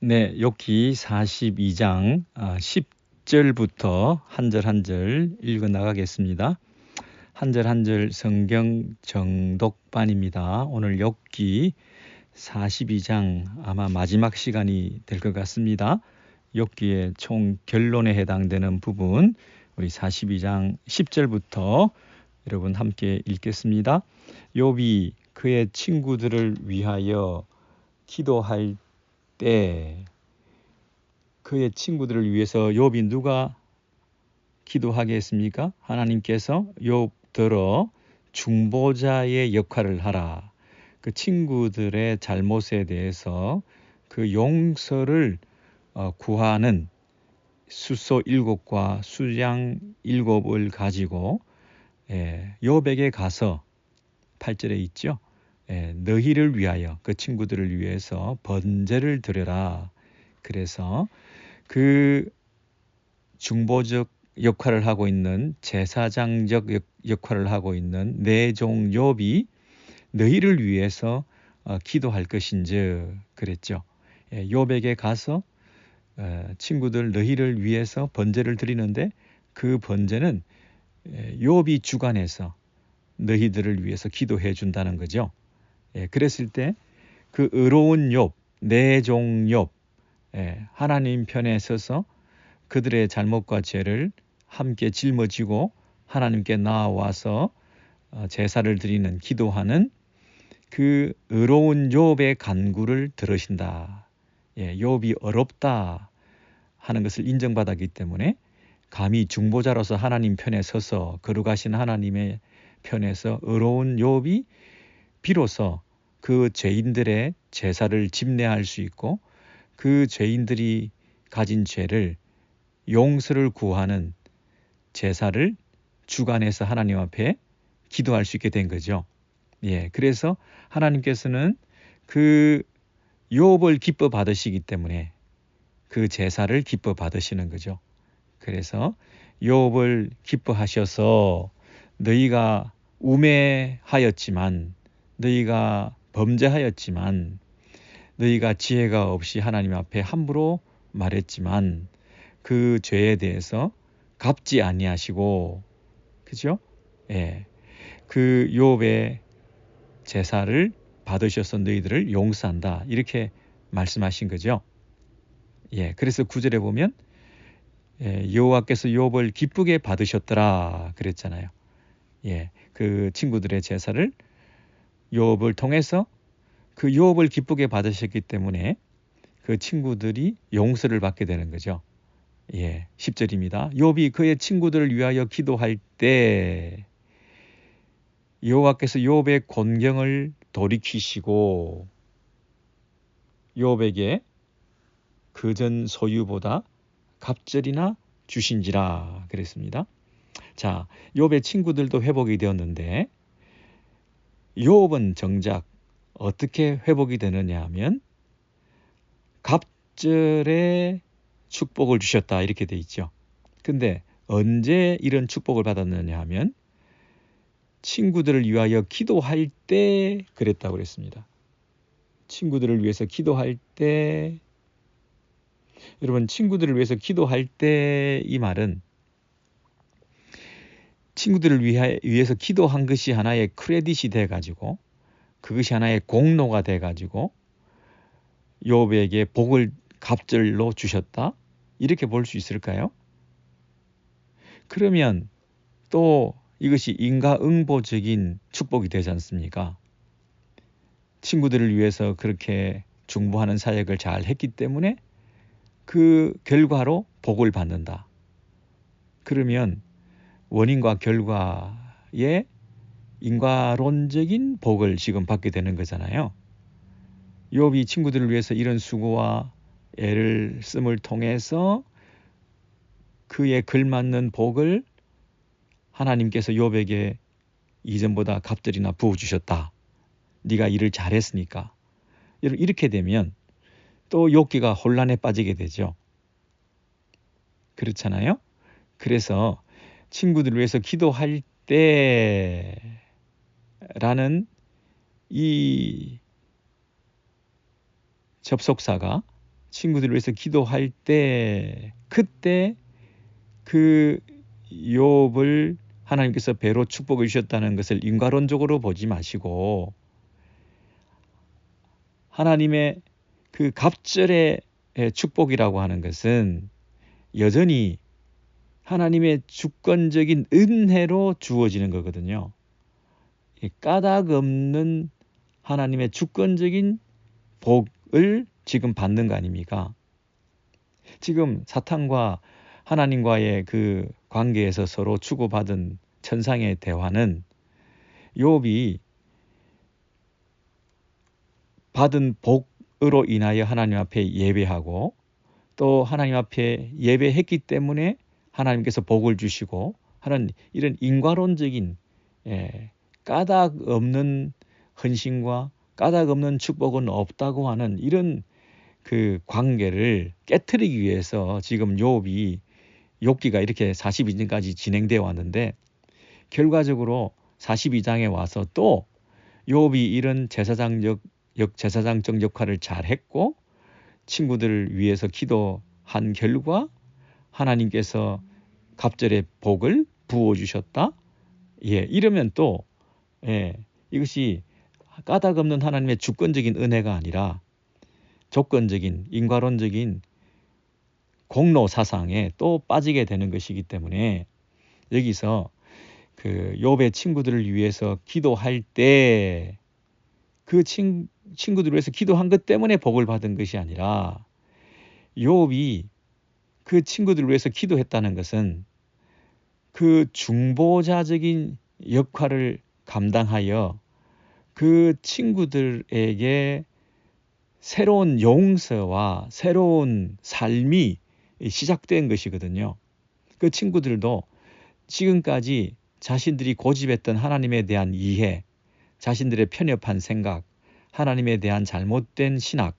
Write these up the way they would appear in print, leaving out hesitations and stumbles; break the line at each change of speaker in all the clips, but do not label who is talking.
네, 욥기 42장 10절부터 한 절 한 절 읽어 나가겠습니다. 한 절 한 절 성경 정독반입니다. 오늘 욥기 42장 아마 마지막 시간이 될 것 같습니다. 욥기의 총 결론에 해당되는 부분 우리 42장 10절부터 여러분 함께 읽겠습니다. 욥이 그의 친구들을 위하여 기도할 때 그의 친구들을 위해서 욥이 누가 기도하게 했습니까? 하나님께서 욥더러 중보자의 역할을 하라. 그 친구들의 잘못에 대해서 그 용서를 구하는 숫소 7과 수장 7을 가지고 욥에게 가서 8절에 있죠. 너희를 위하여 그 친구들을 위해서 번제를 드려라. 그래서 그 중보적 역할을 하고 있는 제사장적 역할을 하고 있는 내 종 욥이 너희를 위해서 기도할 것인즉 그랬죠. 욥에게 가서 친구들 너희를 위해서 번제를 드리는데 그 번제는 욥이 주관해서 너희들을 위해서 기도해 준다는 거죠. 그랬을 때 그 의로운 욥, 내 종 욥, 하나님 편에 서서 그들의 잘못과 죄를 함께 짊어지고 하나님께 나아와서 제사를 드리는 기도하는 그 의로운 욥의 간구를 들으신다. 욥이 어렵다 하는 것을 인정받았기 때문에 감히 중보자로서 하나님 편에 서서 거룩하신 하나님의 편에서 의로운 욥이 비로소 그 죄인들의 제사를 집례할 수 있고 그 죄인들이 가진 죄를 용서를 구하는 제사를 주관해서 하나님 앞에 기도할 수 있게 된 거죠. 그래서 하나님께서는 그 욥을 기뻐 받으시기 때문에 그 제사를 기뻐 받으시는 거죠. 그래서 욥을 기뻐하셔서 너희가 우매하였지만 너희가 범죄하였지만 너희가 지혜가 없이 하나님 앞에 함부로 말했지만 그 죄에 대해서 갚지 아니하시고 그죠? 그 욥의 제사를 받으셔서 너희들을 용서한다. 이렇게 말씀하신 거죠. 그래서 9절에 보면 여호와께서 욥을 기쁘게 받으셨더라 그랬잖아요. 그 친구들의 제사를 욥을 통해서 그 욥을 기쁘게 받으셨기 때문에 그 친구들이 용서를 받게 되는 거죠. 10절입니다. 욥이 그의 친구들을 위하여 기도할 때 여호와께서 욥의 곤경을 돌이키시고 욥에게 그전 소유보다 갑절이나 주신지라 그랬습니다. 자, 욥의 친구들도 회복이 되었는데 욥은 정작 어떻게 회복이 되느냐 하면 갑절의 축복을 주셨다 이렇게 돼 있죠. 근데 언제 이런 축복을 받았느냐 하면 친구들을 위하여 기도할 때 그랬다고 그랬습니다. 친구들을 위해서 기도할 때 여러분 친구들을 위해서 기도할 때 이 말은 친구들을 위해서 기도한 것이 하나의 크레딧이 돼가지고 그것이 하나의 공로가 돼가지고 욥에게 복을 갑절로 주셨다 이렇게 볼 수 있을까요? 그러면 또 이것이 인과응보적인 축복이 되지 않습니까? 친구들을 위해서 그렇게 중보하는 사역을 잘 했기 때문에 그 결과로 복을 받는다. 그러면 원인과 결과의 인과론적인 복을 지금 받게 되는 거잖아요. 욥이 친구들을 위해서 이런 수고와 애를 씀을 통해서 그에 걸맞는 복을 하나님께서 욥에게 이전보다 갑절이나 부어주셨다. 네가 일을 잘했으니까. 이렇게 되면 또 욥기가 혼란에 빠지게 되죠. 그렇잖아요. 그래서 친구들을 위해서 기도할 때라는 이 접속사가 친구들을 위해서 기도할 때 그때 그 욥을 하나님께서 배로 축복해 주셨다는 것을 인과론적으로 보지 마시고 하나님의 그 갑절의 축복이라고 하는 것은 여전히 하나님의 주권적인 은혜로 주어지는 거거든요. 까닭 없는 하나님의 주권적인 복을 지금 받는 거 아닙니까? 지금 사탄과 하나님과의 그 관계에서 서로 주고받은 천상의 대화는 욥이 받은 복으로 인하여 하나님 앞에 예배하고 또 하나님 앞에 예배했기 때문에 하나님께서 복을 주시고 하는 이런 인과론적인 까닭 없는 헌신과 까닭 없는 축복은 없다고 하는 이런 그 관계를 깨트리기 위해서 지금 욥기가 이렇게 42장까지 진행되어 왔는데 결과적으로 42장에 와서 또 욥이 이런 제사장적 역할을 잘했고 친구들을 위해서 기도한 결과 하나님께서 갑절의 복을 부어주셨다. 이러면 또 이것이 까닭 없는 하나님의 주권적인 은혜가 아니라 조건적인 인과론적인 공로 사상에 또 빠지게 되는 것이기 때문에 여기서 그 욥의 친구들을 위해서 기도할 때 그 친구들을 위해서 기도한 것 때문에 복을 받은 것이 아니라 욥이 그 친구들을 위해서 기도했다는 것은 그 중보자적인 역할을 감당하여 그 친구들에게 새로운 용서와 새로운 삶이 시작된 것이거든요. 그 친구들도 지금까지 자신들이 고집했던 하나님에 대한 이해, 자신들의 편협한 생각, 하나님에 대한 잘못된 신학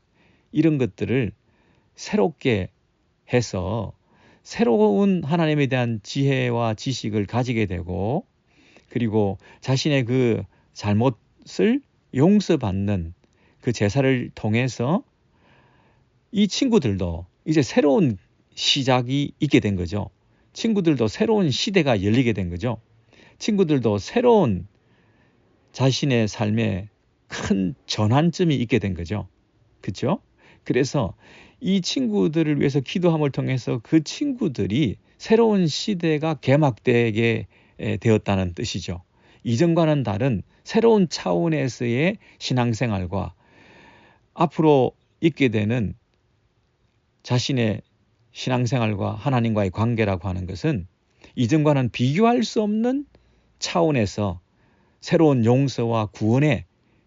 이런 것들을 새롭게 해서 새로운 하나님에 대한 지혜와 지식을 가지게 되고 그리고 자신의 그 잘못을 용서받는 그 제사를 통해서 이 친구들도 이제 새로운 시작이 있게 된 거죠. 친구들도 새로운 시대가 열리게 된 거죠. 친구들도 새로운 자신의 삶에 큰 전환점이 있게 된 거죠. 그렇죠? 그래서 이 친구들을 위해서 기도함을 통해서 그 친구들이 새로운 시대가 개막되게 되었다는 뜻이죠. 이전과는 다른 새로운 차원에서의 신앙생활과 앞으로 있게 되는 자신의 신앙생활과 하나님과의 관계라고 하는 것은 이전과는 비교할 수 없는 차원에서 새로운 용서와 구원의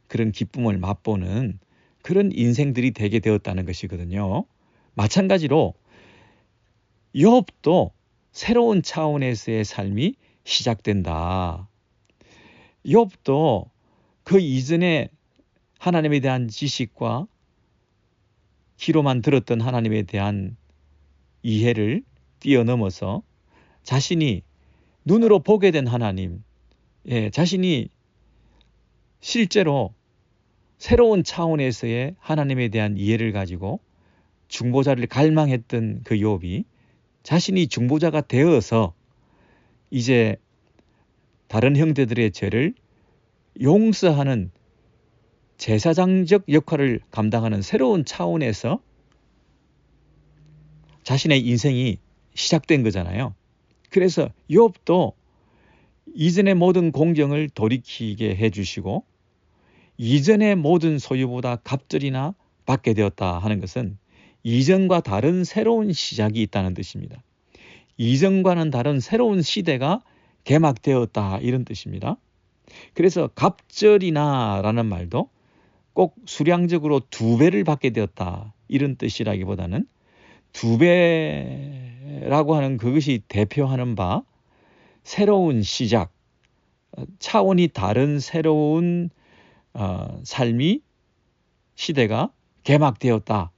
그런 기쁨을 맛보는 그런 인생들이 되게 되었다는 것이거든요. 마찬가지로 욥도 새로운 차원에서의 삶이 시작된다. 욥도 그 이전에 하나님에 대한 지식과 귀로만 들었던 하나님에 대한 이해를 뛰어넘어서 자신이 눈으로 보게 된 하나님, 자신이 실제로 새로운 차원에서의 하나님에 대한 이해를 가지고 중보자를 갈망했던 그 욥이 자신이 중보자가 되어서 이제 다른 형제들의 죄를 용서하는 제사장적 역할을 감당하는 새로운 차원에서 자신의 인생이 시작된 거잖아요. 그래서 욥도 이전의 모든 공경을 돌이키게 해주시고 이전의 모든 소유보다 갑절이나 받게 되었다 하는 것은 이전과 다른 새로운 시작이 있다는 뜻입니다. 이전과는 다른 새로운 시대가 개막되었다 이런 뜻입니다. 그래서 갑절이나 라는 말도 꼭 수량적으로 2배를 받게 되었다 이런 뜻이라기보다는 2배라고 하는 그것이 대표하는 바 새로운 시작, 차원이 다른 새로운 삶이 시대가 개막되었다.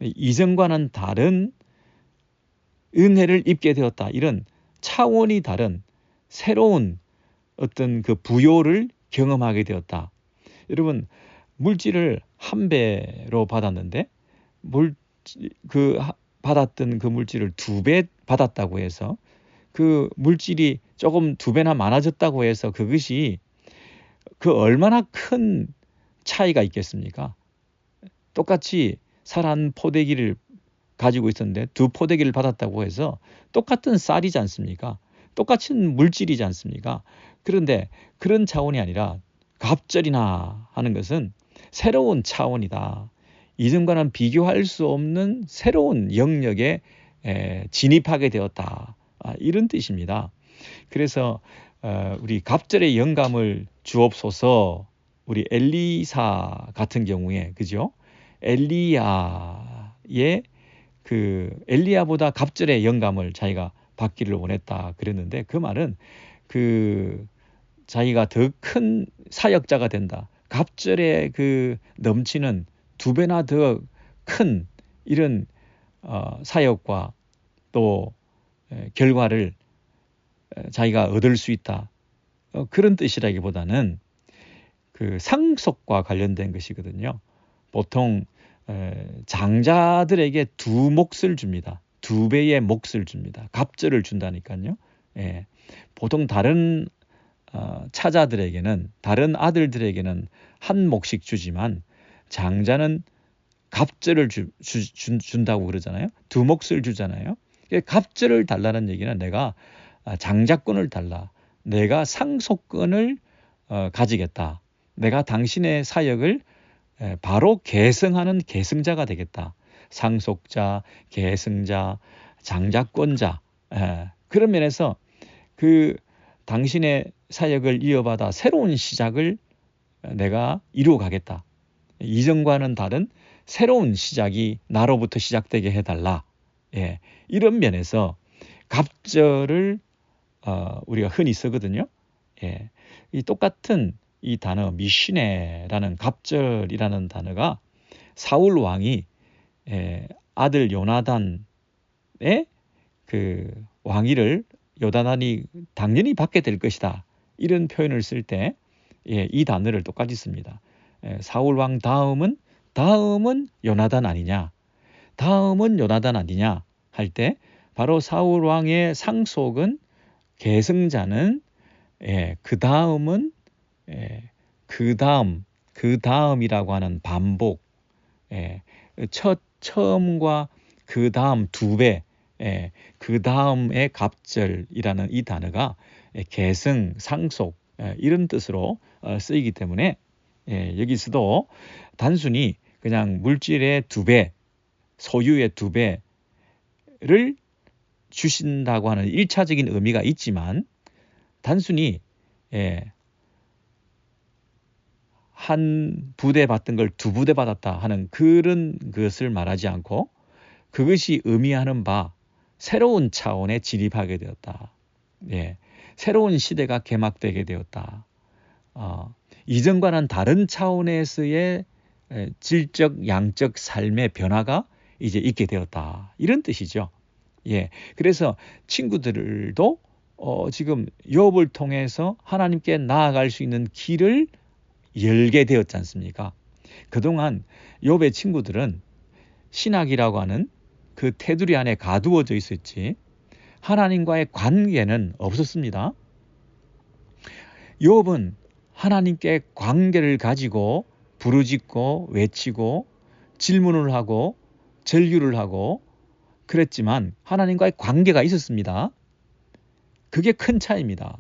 이전과는 다른 은혜를 입게 되었다. 이런 차원이 다른 새로운 어떤 그 부요를 경험하게 되었다. 여러분 물질을 1배로 받았는데 받았던 그 물질을 2배 받았다고 해서 그 물질이 조금 2배나 많아졌다고 해서 그것이 그 얼마나 큰 차이가 있겠습니까? 똑같이 쌀 한 포대기를 가지고 있었는데 2포대기를 받았다고 해서 똑같은 쌀이지 않습니까? 똑같은 물질이지 않습니까? 그런데 그런 차원이 아니라 갑절이나 하는 것은 새로운 차원이다. 이전과는 비교할 수 없는 새로운 영역에 진입하게 되었다. 이런 뜻입니다. 그래서 우리 갑절의 영감을 주옵소서. 우리 엘리사 같은 경우에 그죠? 엘리야의 그 엘리야보다 갑절의 영감을 자기가 받기를 원했다 그랬는데 그 말은 그 자기가 더 큰 사역자가 된다. 갑절의 그 넘치는 2배나 더 큰 이런 사역과 또 결과를 자기가 얻을 수 있다. 그런 뜻이라기보다는 그 상속과 관련된 것이거든요. 보통 장자들에게 2몫을 줍니다. 2배의 몫을 줍니다. 갑절을 준다니까요. 예. 보통 다른 차자들에게는 다른 아들들에게는 한 몫씩 주지만 장자는 갑절을 준다고 그러잖아요. 2몫을 주잖아요. 갑절을 달라는 얘기는 내가 장자권을 달라. 내가 상속권을 가지겠다. 내가 당신의 사역을 바로 계승하는 계승자가 되겠다. 상속자, 계승자, 장자권자. 그런 면에서 그 당신의 사역을 이어받아 새로운 시작을 내가 이루어 가겠다. 이전과는 다른 새로운 시작이 나로부터 시작되게 해달라. 이런 면에서 갑절을 우리가 흔히 쓰거든요. 이 똑같은 이 단어 미시네라는 갑절이라는 단어가 사울 왕이 아들 요나단의 그 왕위를 요나단이 당연히 받게 될 것이다. 이런 표현을 쓸 때 이 단어를 똑같이 씁니다. 사울 왕 다음은 요나단 아니냐? 다음은 요나단 아니냐? 할 때 바로 사울 왕의 상속은 계승자는 그 다음은 그 다음이라고 하는 반복, 처음과 그 다음 2배, 그 다음의 갑절이라는 이 단어가 계승, 상속 이런 뜻으로 쓰이기 때문에 여기서도 단순히 그냥 물질의 2배, 소유의 2배를 주신다고 하는 1차적인 의미가 있지만 단순히 한 부대 받던 걸 2부대 받았다 하는 그런 것을 말하지 않고 그것이 의미하는 바 새로운 차원에 진입하게 되었다. 새로운 시대가 개막되게 되었다. 이전과는 다른 차원에서의 질적, 양적 삶의 변화가 이제 있게 되었다. 이런 뜻이죠. 그래서 친구들도 지금 욥을 통해서 하나님께 나아갈 수 있는 길을 열게 되었지 않습니까? 그동안 욥의 친구들은 신학이라고 하는 그 테두리 안에 가두어져 있었지 하나님과의 관계는 없었습니다. 욥은 하나님께 관계를 가지고 부르짖고 외치고 질문을 하고 절규를 하고 그랬지만 하나님과의 관계가 있었습니다. 그게 큰 차이입니다.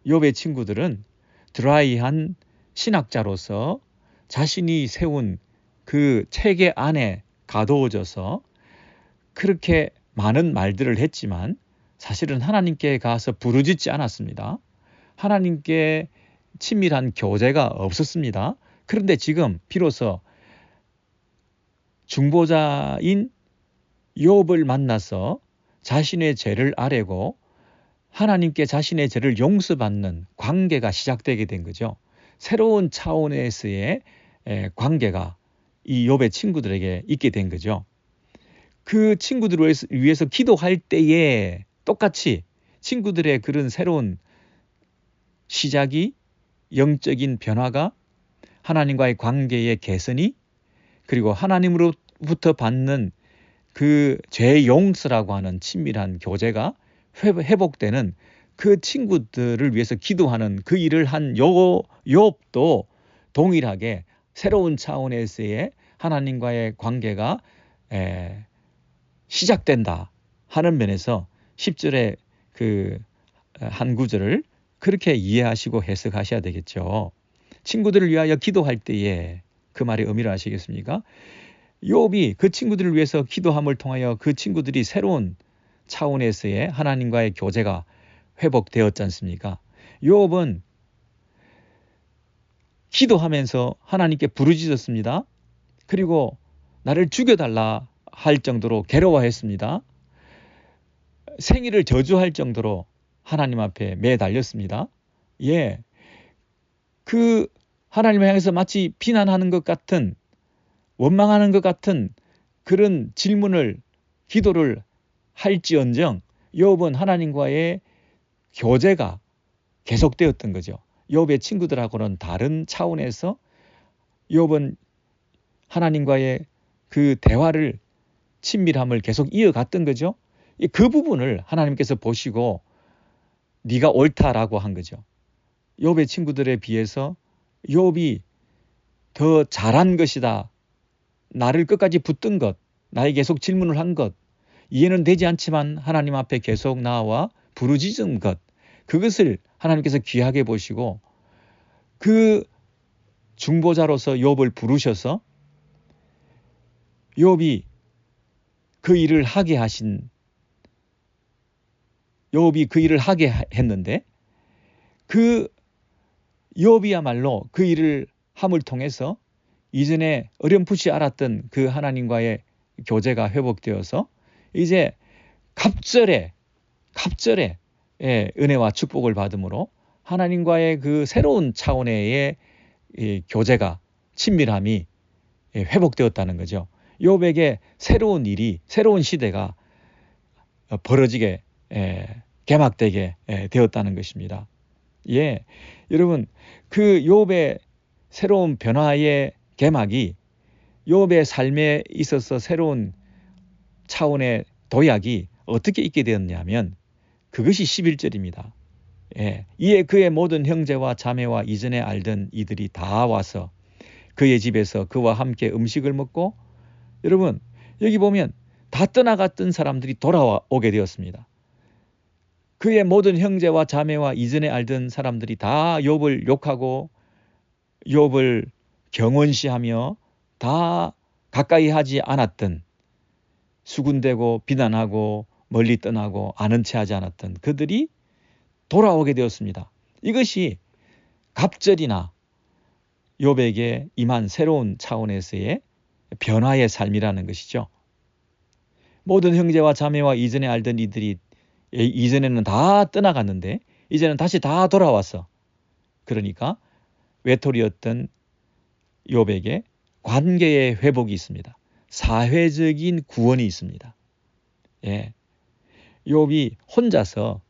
욥의 친구들은 드라이한 신학자로서 자신이 세운 그 체계 안에 가두어져서 그렇게 많은 말들을 했지만 사실은 하나님께 가서 부르짖지 않았습니다. 하나님께 친밀한 교제가 없었습니다. 그런데 지금 비로소 중보자인 욥을 만나서 자신의 죄를 아뢰고 하나님께 자신의 죄를 용서받는 관계가 시작되게 된 거죠. 새로운 차원에서의 관계가 이 욥의 친구들에게 있게 된 거죠. 그 친구들을 위해서 기도할 때에 똑같이 친구들의 그런 새로운 시작이 영적인 변화가 하나님과의 관계의 개선이 그리고 하나님으로부터 받는 그 죄 용서라고 하는 친밀한 교제가 회복되는 그 친구들을 위해서 기도하는 그 일을 한 욥도 동일하게 새로운 차원에서의 하나님과의 관계가 시작된다 하는 면에서 10절의 그 한 구절을 그렇게 이해하시고 해석하셔야 되겠죠. 친구들을 위하여 기도할 때에 그 말의 의미를 아시겠습니까? 욥이 그 친구들을 위해서 기도함을 통하여 그 친구들이 새로운 차원에서의 하나님과의 교제가 회복되었지 않습니까? 욥은 기도하면서 하나님께 부르짖었습니다. 그리고 나를 죽여달라 할 정도로 괴로워했습니다. 생일을 저주할 정도로 하나님 앞에 매달렸습니다. 예, 그 하나님을 향해서 마치 비난하는 것 같은, 원망하는 것 같은 그런 질문을, 기도를 할지언정 욥은 하나님과의 교제가 계속되었던 거죠. 욥의 친구들하고는 다른 차원에서 욥은 하나님과의 그 대화를, 친밀함을 계속 이어갔던 거죠. 그 부분을 하나님께서 보시고 네가 옳다라고 한 거죠. 욥의 친구들에 비해서 욥이 더 잘한 것이다. 나를 끝까지 붙든 것, 나에게 계속 질문을 한 것, 이해는 되지 않지만 하나님 앞에 계속 나와 부르짖은 것, 그것을 하나님께서 귀하게 보시고 그 중보자로서 욥을 부르셔서 욥이 그 일을 하게 했는데, 그 욥이야말로 그 일을 함을 통해서 이전에 어렴풋이 알았던 그 하나님과의 교제가 회복되어서 이제 갑절에 은혜와 축복을 받음으로 하나님과의 그 새로운 차원의 교제가, 친밀함이 회복되었다는 거죠. 욥에게 새로운 일이, 새로운 시대가 벌어지게, 개막되게 되었다는 것입니다. 예, 여러분, 그 욥의 새로운 변화의 개막이, 욥의 삶에 있어서 새로운 차원의 도약이 어떻게 있게 되었냐면 그것이 11절입니다. 예, 이에 그의 모든 형제와 자매와 이전에 알던 이들이 다 와서 그의 집에서 그와 함께 음식을 먹고, 여러분 여기 보면 다 떠나갔던 사람들이 돌아오게 되었습니다. 그의 모든 형제와 자매와 이전에 알던 사람들이 다 욥을 욕하고 욥을 경원시하며 다 가까이 하지 않았던, 수군대고 비난하고 멀리 떠나고 아는 체 하지 않았던 그들이 돌아오게 되었습니다. 이것이 갑절이나 욥에게 임한 새로운 차원에서의 변화의 삶이라는 것이죠. 모든 형제와 자매와 이전에 알던 이들이 이전에는 다 떠나갔는데 이제는 다시 다 돌아왔어. 그러니까 외톨이였던 욥에게 관계의 회복이 있습니다. 사회적인 구원이 있습니다. 예, 욥이 혼자서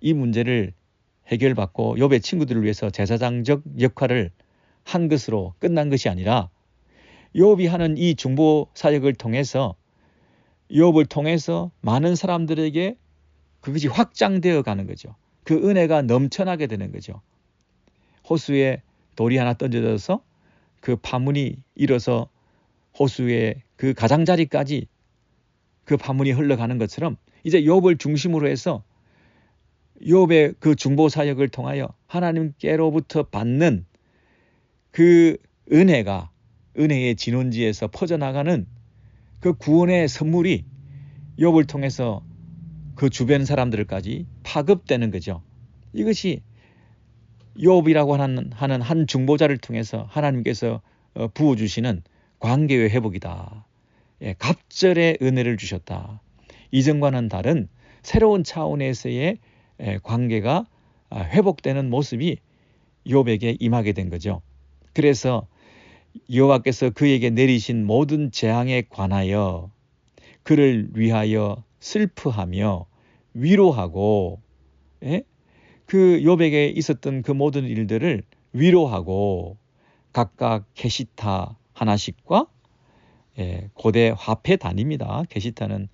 이 문제를 해결받고 욥의 친구들을 위해서 제사장적 역할을 한 것으로 끝난 것이 아니라 욥이 하는 이 중보 사역을 통해서 욥을 통해서 많은 사람들에게 그것이 확장되어 가는 거죠. 그 은혜가 넘쳐나게 되는 거죠. 호수에 돌이 하나 던져져서 그 파문이 일어서 호수의 그 가장자리까지 그 파문이 흘러가는 것처럼 이제 욥을 중심으로 해서 욥의 그 중보 사역을 통하여 하나님께로부터 받는 그 은혜가, 은혜의 진원지에서 퍼져나가는 그 구원의 선물이 욥을 통해서 그 주변 사람들까지 파급되는 거죠. 이것이 욥이라고 하는 한 중보자를 통해서 하나님께서 부어주시는 관계의 회복이다. 예, 갑절의 은혜를 주셨다. 이전과는 다른 새로운 차원에서의 관계가 회복되는 모습이 욥에게 임하게 된 거죠. 그래서 여호와께서 그에게 내리신 모든 재앙에 관하여 그를 위하여 슬퍼하며 위로하고, 그 욥에게 있었던 그 모든 일들을 위로하고 각각 계시타 하나씩과 고대 화폐 단위입니다. 게시타는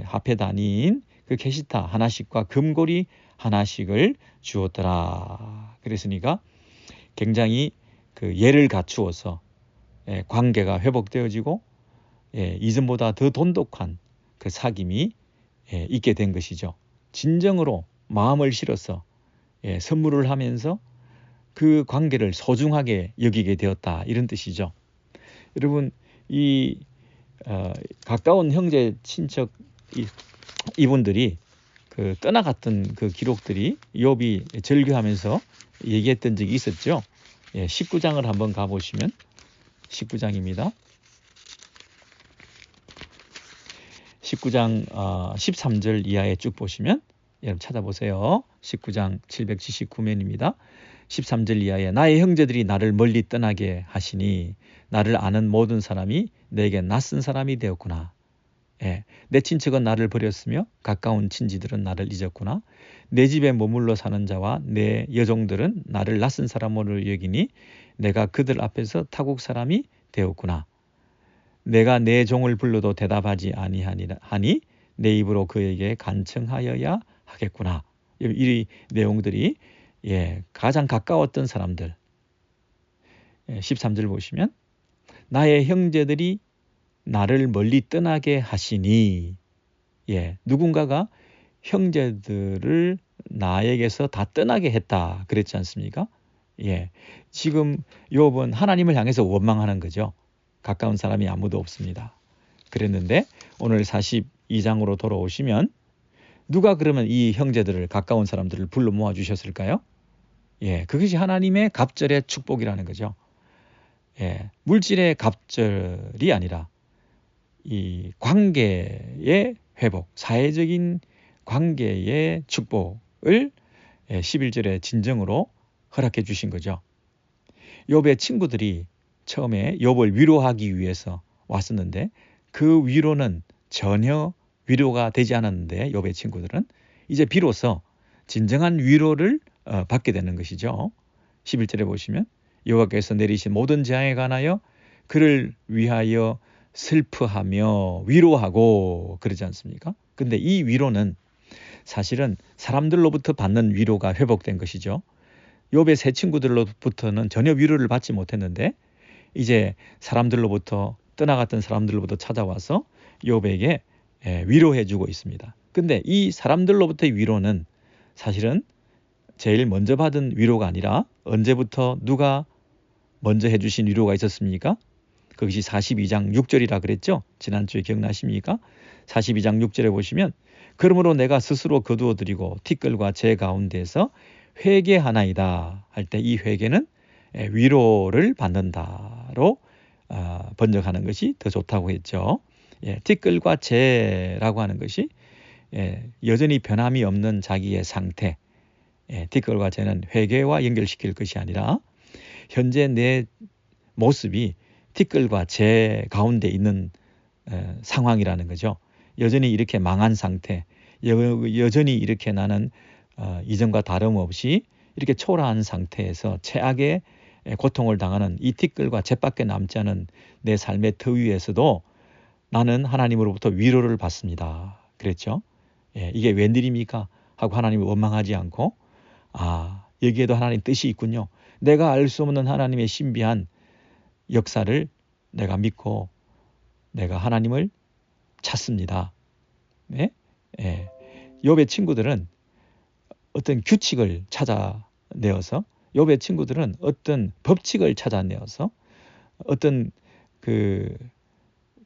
화폐 단위인 그 게시타 하나씩과 금고리 하나씩을 주었더라. 그랬으니까 굉장히 그 예를 갖추어서 관계가 회복되어지고 이전보다 더 돈독한 그 사귐이 있게 된 것이죠. 진정으로 마음을 실어서 선물을 하면서 그 관계를 소중하게 여기게 되었다, 이런 뜻이죠. 여러분, 이 가까운 형제 친척 이분들이 그 떠나갔던 그 기록들이 욥이 절규하면서 얘기했던 적이 있었죠. 19장을 한번 가보시면 19장입니다. 19장 13절 이하에 쭉 보시면 여러분 찾아보세요. 19장 779면입니다. 13절 이하에 나의 형제들이 나를 멀리 떠나게 하시니 나를 아는 모든 사람이 내게 낯선 사람이 되었구나. 내 친척은 나를 버렸으며 가까운 친지들은 나를 잊었구나. 내 집에 머물러 사는 자와 내 여종들은 나를 낯선 사람으로 여기니 내가 그들 앞에서 타국 사람이 되었구나. 내가 내 종을 불러도 대답하지 아니하니 내 입으로 그에게 간청하여야 하겠구나. 이 내용들이 가장 가까웠던 사람들. 13절 보시면 나의 형제들이 나를 멀리 떠나게 하시니, 누군가가 형제들을 나에게서 다 떠나게 했다 그랬지 않습니까? 지금 욥은 하나님을 향해서 원망하는 거죠. 가까운 사람이 아무도 없습니다. 그랬는데 오늘 42장으로 돌아오시면 누가 그러면 이 형제들을, 가까운 사람들을 불러 모아 주셨을까요? 그것이 하나님의 갑절의 축복이라는 거죠. 물질의 갑절이 아니라 이 관계의 회복, 사회적인 관계의 축복을 11절의 진정으로 허락해 주신 거죠. 욥의 친구들이 처음에 욥을 위로하기 위해서 왔었는데 그 위로는 전혀 위로가 되지 않았는데 욥의 친구들은 이제 비로소 진정한 위로를 받게 되는 것이죠. 11절에 보시면 여호와께서 내리신 모든 재앙에 관하여 그를 위하여 슬퍼하며 위로하고 그러지 않습니까? 근데 이 위로는 사실은 사람들로부터 받는 위로가 회복된 것이죠. 욥의 새 친구들로부터는 전혀 위로를 받지 못했는데 이제 사람들로부터, 떠나갔던 사람들로부터 찾아와서 욥에게 위로해 주고 있습니다. 근데 이 사람들로부터의 위로는 사실은 제일 먼저 받은 위로가 아니라 언제부터 누가 먼저 해주신 위로가 있었습니까? 그것이 42장 6절이라 그랬죠? 지난주에 기억나십니까? 42장 6절에 보시면 그러므로 내가 스스로 거두어 드리고 티끌과 재 가운데에서 회개하나이다 할 때 이 회개는 위로를 받는다로 번역하는 것이 더 좋다고 했죠. 티끌과 재라고 하는 것이 여전히 변함이 없는 자기의 상태, 티끌과 재는 회개와 연결시킬 것이 아니라 현재 내 모습이 티끌과 재 가운데 있는 상황이라는 거죠. 여전히 이렇게 망한 상태, 여전히 이렇게 나는 이전과 다름없이 이렇게 초라한 상태에서 최악의 고통을 당하는 이 티끌과 잿밖에 남지 않은 내 삶의 터 위에서도 나는 하나님으로부터 위로를 받습니다. 그랬죠. 이게 웬일입니까? 하고 하나님을 원망하지 않고 여기에도 하나님 뜻이 있군요. 내가 알 수 없는 하나님의 신비한 역사를 내가 믿고 내가 하나님을 찾습니다. 욥의 친구들은 어떤 규칙을 찾아내어서, 욥의 친구들은 어떤 법칙을 찾아내어서 어떤 그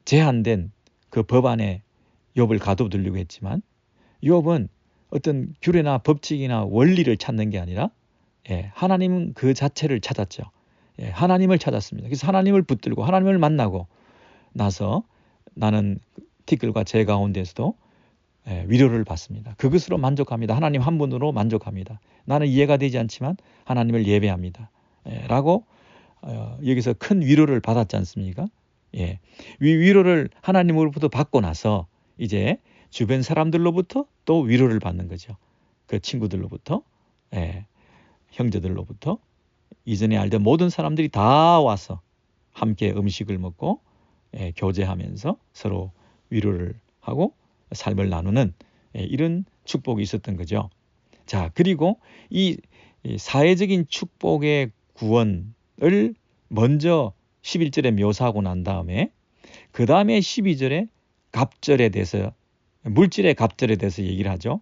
제한된 그 법 안에 욥을 가둬두려고 했지만 욥은 어떤 규례나 법칙이나 원리를 찾는 게 아니라 하나님은 그 자체를 찾았죠. 하나님을 찾았습니다. 그래서 하나님을 붙들고 하나님을 만나고 나서 나는 티끌과 재 가운데서도 위로를 받습니다. 그것으로 만족합니다. 하나님 한 분으로 만족합니다. 나는 이해가 되지 않지만 하나님을 예배합니다. 라고 여기서 큰 위로를 받았지 않습니까? 위로를 하나님으로부터 받고 나서 이제 주변 사람들로부터 또 위로를 받는 거죠. 그 친구들로부터, 형제들로부터, 이전에 알던 모든 사람들이 다 와서 함께 음식을 먹고 교제하면서 서로 위로를 하고 삶을 나누는 이런 축복이 있었던 거죠. 자, 그리고 이 사회적인 축복의 구원을 먼저 11절에 묘사하고 난 다음에 그 다음에 12절에 갑절에 대해서 물질의 갑절에 대해서 얘기를 하죠.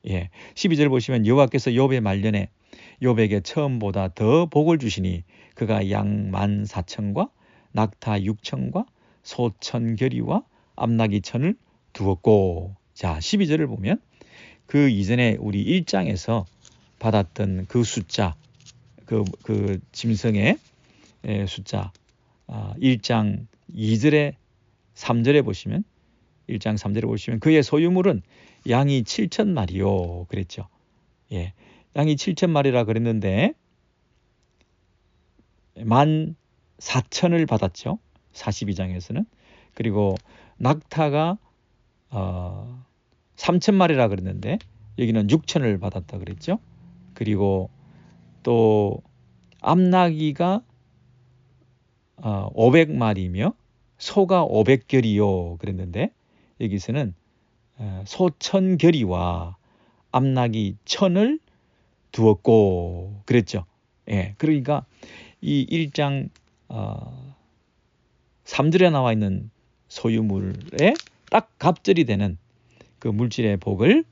12절 보시면 여호와께서 욥의 말년에 욥에게 처음보다 더 복을 주시니 그가 양 14,000과 낙타 6,000과 소 1,000결이와 암나귀 1,000을 두었고, 자 12절을 보면 그 이전에 우리 1장에서 받았던 그 숫자, 그 짐승의 숫자 1장 2절에 3절에 보시면 1장 3절에 보시면 그의 소유물은 양이 7,000마리요 그랬죠. 양이 7,000마리라 그랬는데 14,000을 받았죠. 42장에서는. 그리고 낙타가 3,000마리라 그랬는데 여기는 6,000을 받았다 그랬죠. 그리고 또 암나귀가 500마리며 소가 500결이요 그랬는데 여기서는 소 1,000결이와 암나귀 1,000을 두었고 그랬죠. 그러니까 이 1장 3절에 나와 있는 소유물에 딱 갑절이 되는 그 물질의 복을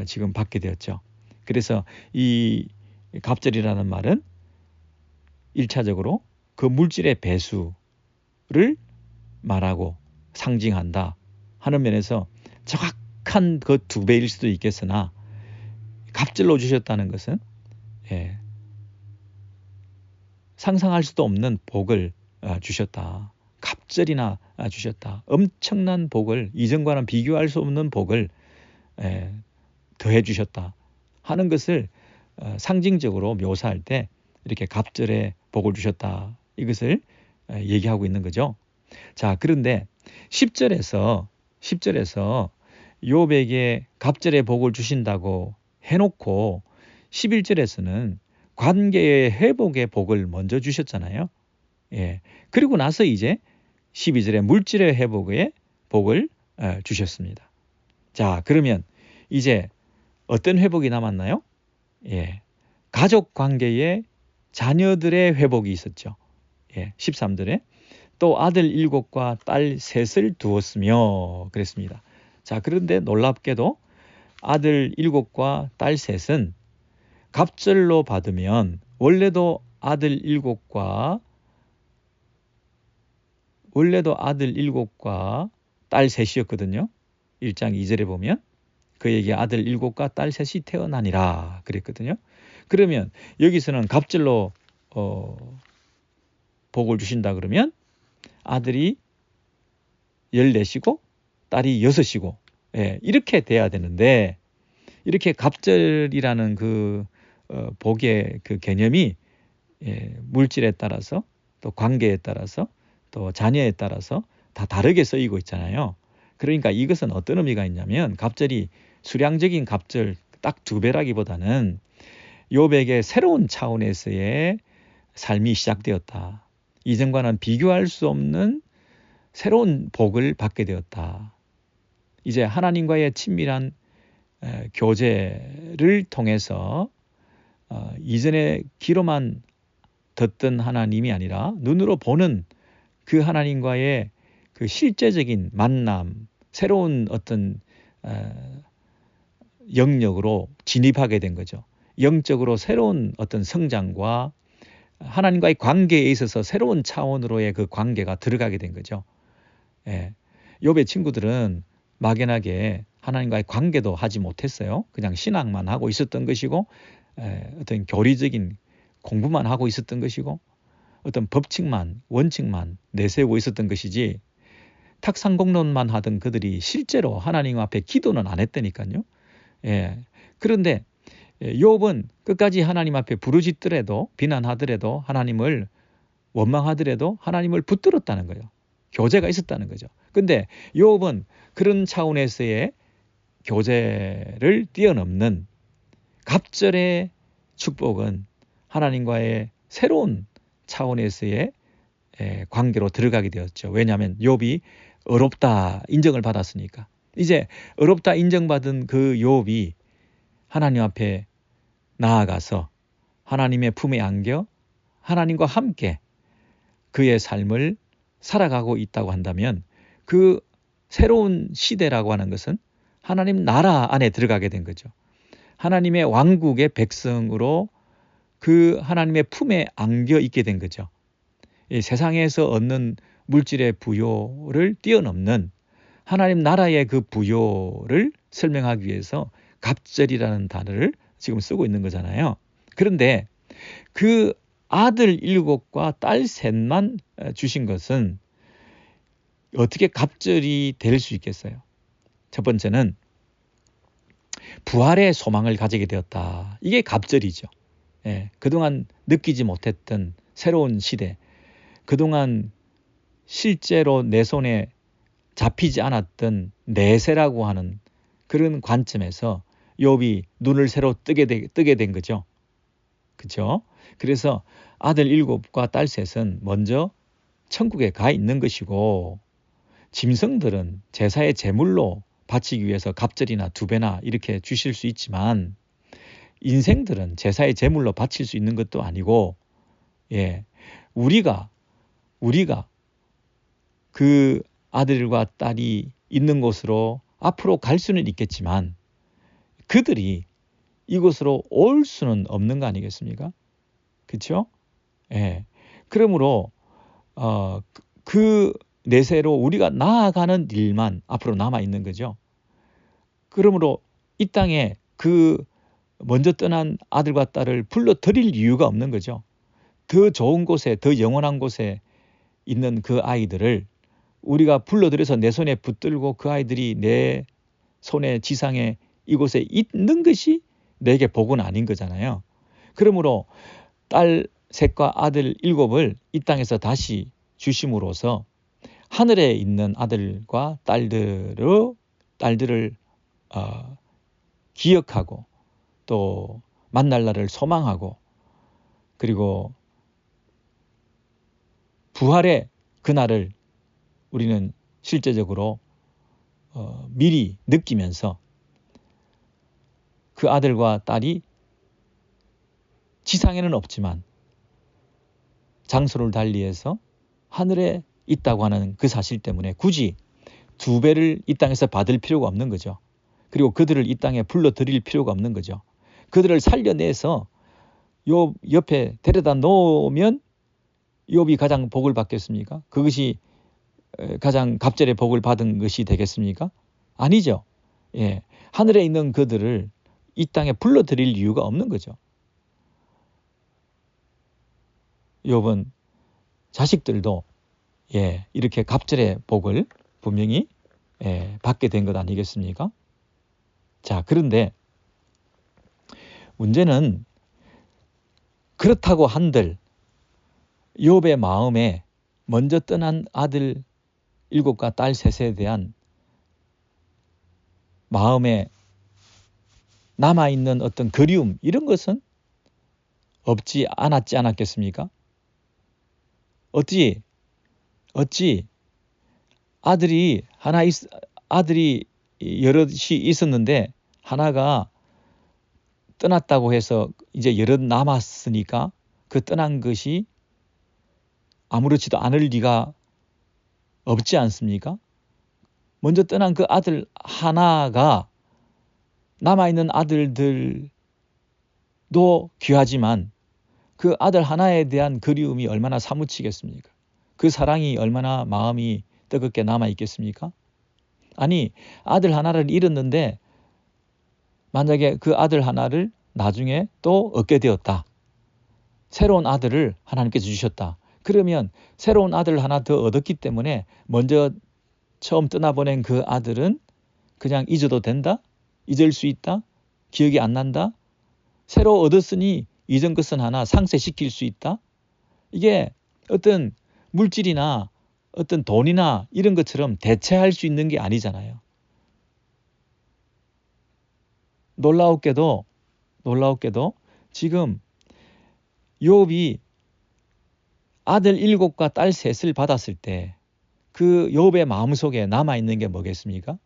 지금 받게 되었죠. 그래서 이 갑절이라는 말은 1차적으로 그 물질의 배수를 말하고 상징한다 하는 면에서 정확한 그 2배일 수도 있겠으나 갑절로 주셨다는 것은 상상할 수도 없는 복을 주셨다. 갑절이나 주셨다. 엄청난 복을, 이전과는 비교할 수 없는 복을 더해 주셨다 하는 것을 상징적으로 묘사할 때 이렇게 갑절의 복을 주셨다. 이것을 얘기하고 있는 거죠. 자, 그런데 10절에서 욥에게 갑절의 복을 주신다고 해놓고 11절에서는 관계의 회복의 복을 먼저 주셨잖아요. 그리고 나서 이제 12절에 물질의 회복의 복을 주셨습니다. 자, 그러면 이제 어떤 회복이 남았나요? 가족 관계의 자녀들의 회복이 있었죠. 13절에 또 아들 7과 딸 3을 두었으며 그랬습니다. 자, 그런데 놀랍게도 아들 7과 딸 3은 갑절로 받으면 원래도 아들 7과 딸 3이었거든요. 1장 2절에 보면 그에게 아들 7과 딸 3이 태어나니라 그랬거든요. 그러면 여기서는 갑절로 복을 주신다 그러면 아들이 14이고 딸이 6이고 이렇게 돼야 되는데 이렇게 갑절이라는 그 복의 그 개념이 물질에 따라서 또 관계에 따라서 또 자녀에 따라서 다 다르게 쓰이고 있잖아요. 그러니까 이것은 어떤 의미가 있냐면 갑절이 수량적인 갑절 딱 2배라기보다는 욥에게 새로운 차원에서의 삶이 시작되었다. 이전과는 비교할 수 없는 새로운 복을 받게 되었다. 이제 하나님과의 친밀한 교제를 통해서 이전에 귀로만 듣던 하나님이 아니라 눈으로 보는 그 하나님과의 그 실제적인 만남, 새로운 어떤 영역으로 진입하게 된 거죠. 영적으로 새로운 어떤 성장과 하나님과의 관계에 있어서 새로운 차원으로의 그 관계가 들어가게 된 거죠. 욥의 친구들은 막연하게 하나님과의 관계도 하지 못했어요. 그냥 신앙만 하고 있었던 것이고 어떤 교리적인 공부만 하고 있었던 것이고 어떤 법칙만 원칙만 내세우고 있었던 것이지 탁상공론만 하던 그들이 실제로 하나님 앞에 기도는 안 했다니까요. 그런데 욥은 끝까지 하나님 앞에 부르짖더라도 비난하더라도 하나님을 원망하더라도 하나님을 붙들었다는 거예요. 교제가 있었다는 거죠. 근데 욥은 그런 차원에서의 교제를 뛰어넘는 갑절의 축복은 하나님과의 새로운 차원에서의 관계로 들어가게 되었죠. 왜냐하면 욥이 의롭다 인정을 받았으니까. 이제 의롭다 인정받은 그 욥이 하나님 앞에 나아가서 하나님의 품에 안겨 하나님과 함께 그의 삶을 살아가고 있다고 한다면 그 새로운 시대라고 하는 것은 하나님 나라 안에 들어가게 된 거죠. 하나님의 왕국의 백성으로 그 하나님의 품에 안겨 있게 된 거죠. 이 세상에서 얻는 물질의 부요를 뛰어넘는 하나님 나라의 그 부요를 설명하기 위해서 갑절이라는 단어를 지금 쓰고 있는 거잖아요. 그런데 그 아들 7과 딸 3만 주신 것은 어떻게 갑절이 될 수 있겠어요? 첫 번째는 부활의 소망을 가지게 되었다. 이게 갑절이죠. 그동안 느끼지 못했던 새로운 시대, 그동안 실제로 내 손에 잡히지 않았던 내세라고 하는 그런 관점에서 욥이 눈을 새로 뜨게 된 거죠. 그렇죠? 그래서 아들 7과 딸 3은 먼저 천국에 가 있는 것이고 짐승들은 제사의 제물로 바치기 위해서 갑절이나 2배나 이렇게 주실 수 있지만 인생들은 제사의 제물로 바칠 수 있는 것도 아니고 우리가 그 아들과 딸이 있는 곳으로 앞으로 갈 수는 있겠지만 그들이 이곳으로 올 수는 없는 거 아니겠습니까? 그렇죠? 그러므로 그 내세로 우리가 나아가는 일만 앞으로 남아 있는 거죠. 그러므로 이 땅에 그 먼저 떠난 아들과 딸을 불러들일 이유가 없는 거죠. 더 좋은 곳에, 더 영원한 곳에 있는 그 아이들을 우리가 불러들여서 내 손에 붙들고 그 아이들이 내 손에 지상에 이곳에 있는 것이 내게 복은 아닌 거잖아요. 그러므로 딸 3과 아들 7을 이 땅에서 다시 주심으로써 하늘에 있는 아들과 딸들을 기억하고 또 만날 날을 소망하고 그리고 부활의 그날을 우리는 실제적으로 미리 느끼면서 그 아들과 딸이 지상에는 없지만 장소를 달리해서 하늘에 있다고 하는 그 사실 때문에 굳이 2배를 이 땅에서 받을 필요가 없는 거죠. 그리고 그들을 이 땅에 불러들일 필요가 없는 거죠. 그들을 살려내서 욥 옆에 데려다 놓으면 욥이 가장 복을 받겠습니까? 그것이 가장 갑절의 복을 받은 것이 되겠습니까? 아니죠. 하늘에 있는 그들을 이 땅에 불러들일 이유가 없는 거죠. 욥은 자식들도 이렇게 갑절의 복을 분명히 받게 된 것 아니겠습니까? 자, 그런데 문제는 그렇다고 한들 욥의 마음에 먼저 떠난 아들 7과 딸 3에 대한 마음에 남아있는 어떤 그리움 이런 것은 없지 않았겠습니까? 어찌 아들이 여럿이 있었는데 하나가 떠났다고 해서 이제 여럿 남았으니까 그 떠난 것이 아무렇지도 않을 리가 없지 않습니까? 먼저 떠난 그 아들 하나가 남아있는 아들들도 귀하지만 그 아들 하나에 대한 그리움이 얼마나 사무치겠습니까? 그 사랑이 얼마나 마음이 뜨겁게 남아있겠습니까? 아니, 아들 하나를 잃었는데 만약에 그 아들 하나를 나중에 또 얻게 되었다. 새로운 아들을 하나님께서 주셨다. 그러면 새로운 아들 하나 더 얻었기 때문에 먼저 처음 떠나보낸 그 아들은 그냥 잊어도 된다? 잊을 수 있다? 기억이 안 난다? 새로 얻었으니 이전 것은 하나 상쇄시킬 수 있다? 이게 어떤 물질이나 어떤 돈이나 이런 것처럼 대체할 수 있는 게 아니잖아요. 놀라웠게도 지금 욥이 아들 7과 딸 3을 받았을 때 그 욥의 마음속에 남아있는 게 뭐겠습니까?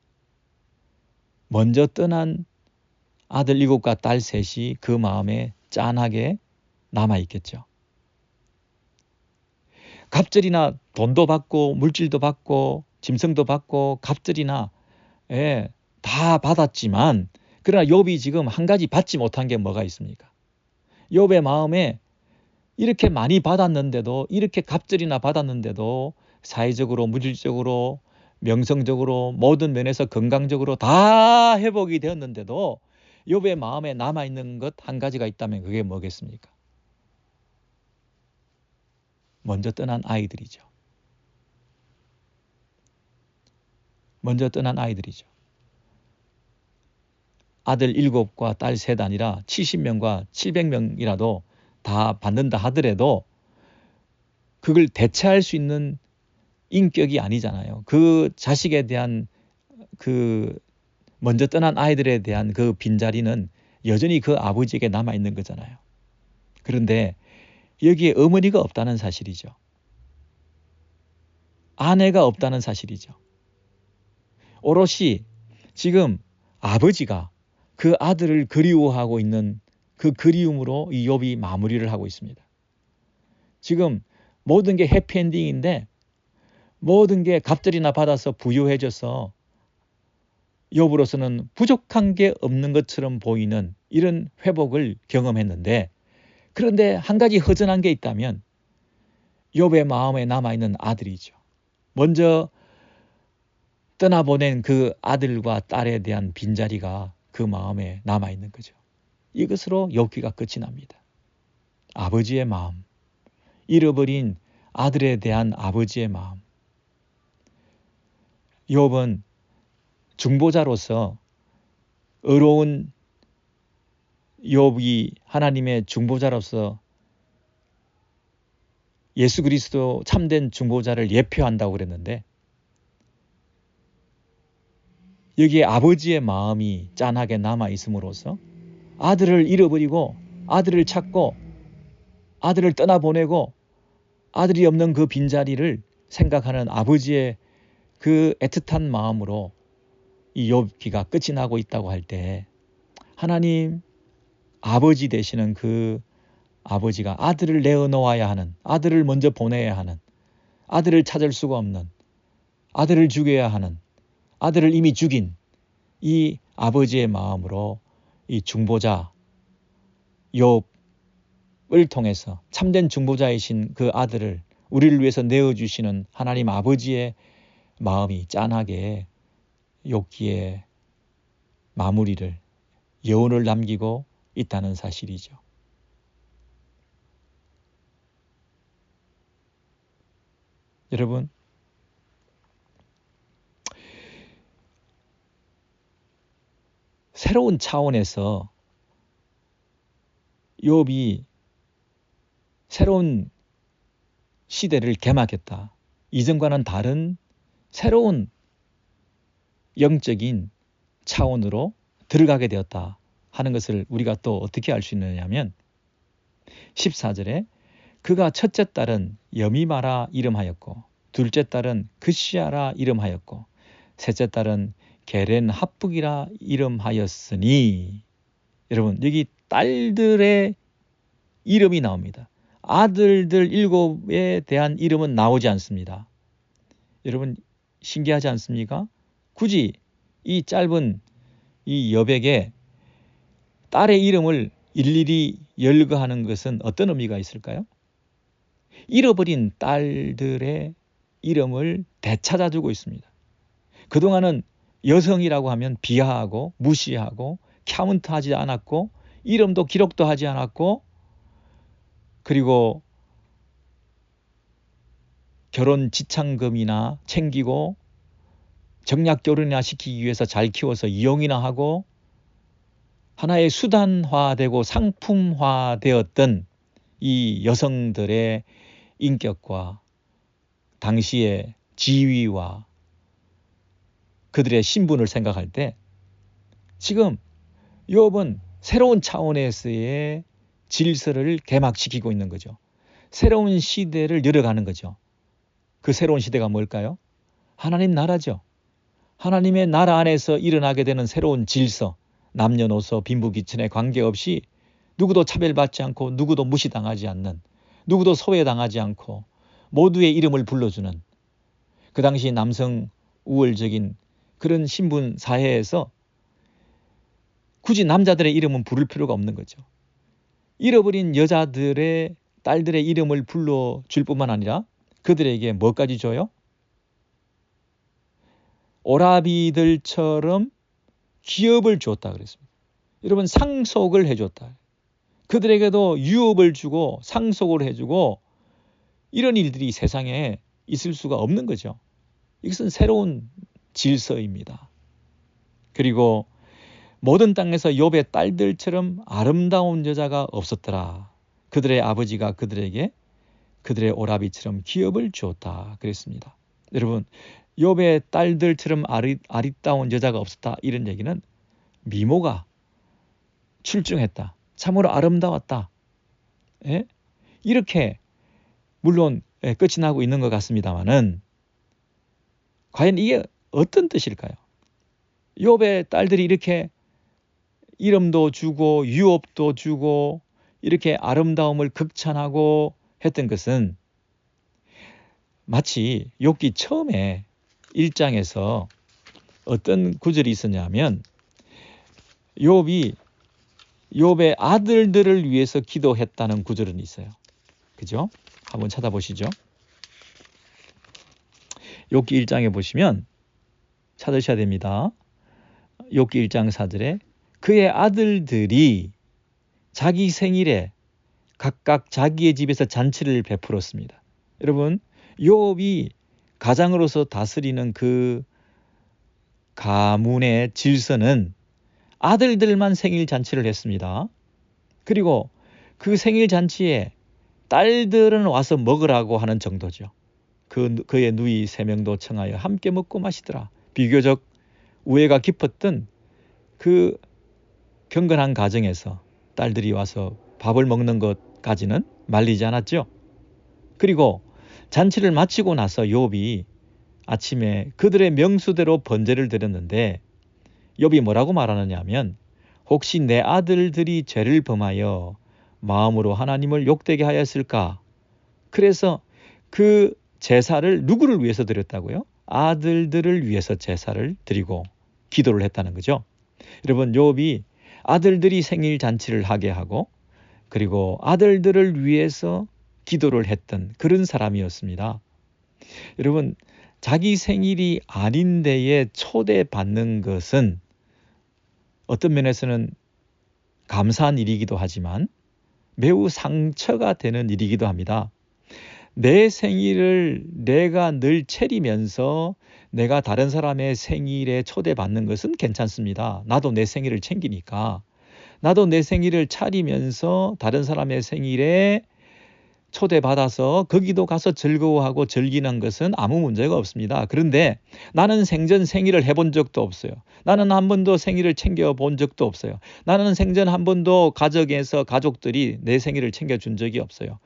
먼저 떠난 아들 7과 딸 3이 그 마음에 짠하게 남아있겠죠. 갑절이나 돈도 받고 물질도 받고 짐승도 받고 갑절이나 다 받았지만 그러나 욥이 지금 한 가지 받지 못한 게 뭐가 있습니까? 욥의 마음에 이렇게 많이 받았는데도 이렇게 갑절이나 받았는데도 사회적으로 물질적으로 명성적으로 모든 면에서 건강적으로 다 회복이 되었는데도 욥의 마음에 남아있는 것 한 가지가 있다면 그게 뭐겠습니까? 먼저 떠난 아이들이죠. 먼저 떠난 아이들이죠. 아들 7과 딸 3 아니라 70명과 700명이라도 다 받는다 하더라도 그걸 대체할 수 있는 인격이 아니잖아요. 그 자식에 대한 그 먼저 떠난 아이들에 대한 그 빈자리는 여전히 그 아버지에게 남아있는 거잖아요. 그런데 여기에 어머니가 없다는 사실이죠. 아내가 없다는 사실이죠. 오롯이 지금 아버지가 그 아들을 그리워하고 있는 그 그리움으로 이 욥이 마무리를 하고 있습니다. 지금 모든 게 해피엔딩인데 모든 게 갑절이나 받아서 부유해져서 욥으로서는 부족한 게 없는 것처럼 보이는 이런 회복을 경험했는데 그런데 한 가지 허전한 게 있다면 욥의 마음에 남아있는 아들이죠. 먼저 떠나보낸 그 아들과 딸에 대한 빈자리가 그 마음에 남아있는 거죠. 이것으로 욥기가 끝이 납니다. 아버지의 마음, 잃어버린 아들에 대한 아버지의 마음. 욥은 중보자로서 의로운 욥이 하나님의 중보자로서 예수 그리스도 참된 중보자를 예표한다고 그랬는데 여기에 아버지의 마음이 짠하게 남아있음으로써 아들을 잃어버리고 아들을 찾고 아들을 떠나보내고 아들이 없는 그 빈자리를 생각하는 아버지의 그 애틋한 마음으로 이 욥기가 끝이 나고 있다고 할 때 하나님 아버지 되시는 그 아버지가 아들을 내어놓아야 하는 아들을 먼저 보내야 하는 아들을 찾을 수가 없는 아들을 죽여야 하는 아들을 이미 죽인 이 아버지의 마음으로 이 중보자 욥을 통해서 참된 중보자이신 그 아들을 우리를 위해서 내어주시는 하나님 아버지의 마음이 짠하게 욥기의 마무리를 여운을 남기고 있다는 사실이죠. 여러분, 새로운 차원에서 욥이 새로운 시대를 개막했다. 이전과는 다른 새로운 영적인 차원으로 들어가게 되었다 하는 것을 우리가 또 어떻게 알 수 있느냐면 14절에 그가 첫째 딸은 여미마라 이름하였고 둘째 딸은 그시아라 이름하였고 셋째 딸은 게렌 합북이라 이름하였으니 여러분 여기 딸들의 이름이 나옵니다. 아들들 7에 대한 이름은 나오지 않습니다. 여러분 신기하지 않습니까? 굳이 이 짧은 이 여백에 딸의 이름을 일일이 열거하는 것은 어떤 의미가 있을까요? 잃어버린 딸들의 이름을 되찾아주고 있습니다. 그동안은 여성이라고 하면 비하하고 무시하고 카운트하지 않았고 이름도 기록도 하지 않았고 그리고 결혼 지참금이나 챙기고 정략 결혼이나 시키기 위해서 잘 키워서 이용이나 하고 하나의 수단화되고 상품화되었던 이 여성들의 인격과 당시의 지위와 그들의 신분을 생각할 때 지금 욥은 새로운 차원에서의 질서를 개막시키고 있는 거죠. 새로운 시대를 열어가는 거죠. 그 새로운 시대가 뭘까요? 하나님 나라죠. 하나님의 나라 안에서 일어나게 되는 새로운 질서, 남녀노소, 빈부귀천에 관계없이 누구도 차별받지 않고 누구도 무시당하지 않는, 누구도 소외당하지 않고 모두의 이름을 불러주는, 그 당시 남성 우월적인 그런 신분 사회에서 굳이 남자들의 이름은 부를 필요가 없는 거죠. 잃어버린 여자들의 딸들의 이름을 불러줄 뿐만 아니라 그들에게 뭐까지 줘요? 오라비들처럼 기업을 줬다 그랬습니다. 여러분, 상속을 해줬다. 그들에게도 유업을 주고 상속을 해주고, 이런 일들이 세상에 있을 수가 없는 거죠. 이것은 새로운 질서입니다. 그리고 모든 땅에서 욥의 딸들처럼 아름다운 여자가 없었더라. 그들의 아버지가 그들에게 그들의 오라비처럼 기업을 주었다 그랬습니다. 여러분, 욥의 딸들처럼 아리따운 여자가 없었다, 이런 얘기는 미모가 출중했다, 참으로 아름다웠다, 예? 이렇게 물론 끝이 나고 있는 것 같습니다만은, 과연 이게 어떤 뜻일까요? 욥의 딸들이 이렇게 이름도 주고 유업도 주고 이렇게 아름다움을 극찬하고 했던 것은, 마치 욥기 처음에 1장에서 어떤 구절이 있었냐면, 욥이 욥의 아들들을 위해서 기도했다는 구절은 있어요. 그죠? 한번 찾아보시죠. 욥기 1장에 보시면 찾으셔야 됩니다. 욥기 1장 4절에 그의 아들들이 자기 생일에 각각 자기의 집에서 잔치를 베풀었습니다. 여러분, 욥이 가장으로서 다스리는 그 가문의 질서는 아들들만 생일 잔치를 했습니다. 그리고 그 생일 잔치에 딸들은 와서 먹으라고 하는 정도죠. 그의 누이 3명도 청하여 함께 먹고 마시더라. 비교적 우애가 깊었던 그 경건한 가정에서 딸들이 와서 밥을 먹는 것까지는 말리지 않았죠. 그리고 잔치를 마치고 나서 욥이 아침에 그들의 명수대로 번제를 드렸는데, 욥이 뭐라고 말하느냐 하면, 혹시 내 아들들이 죄를 범하여 마음으로 하나님을 욕되게 하였을까? 그래서 그 제사를 누구를 위해서 드렸다고요? 아들들을 위해서 제사를 드리고 기도를 했다는 거죠. 여러분, 욥이 아들들이 생일 잔치를 하게 하고 그리고 아들들을 위해서 기도를 했던 그런 사람이었습니다. 여러분, 자기 생일이 아닌 데에 초대받는 것은 어떤 면에서는 감사한 일이기도 하지만 매우 상처가 되는 일이기도 합니다. 내 생일을 내가 늘 차리면서 내가 다른 사람의 생일에 초대받는 것은 괜찮습니다. 나도 내 생일을 챙기니까. 나도 내 생일을 차리면서 다른 사람의 생일에 초대받아서 거기도 가서 즐거워하고 즐기는 것은 아무 문제가 없습니다. 그런데 나는 생전 생일을 해본 적도 없어요. 나는 한 번도 생일을 챙겨본 적도 없어요. 나는 생전 한 번도 가족에서 가족들이 내 생일을 챙겨준 적이 없어요.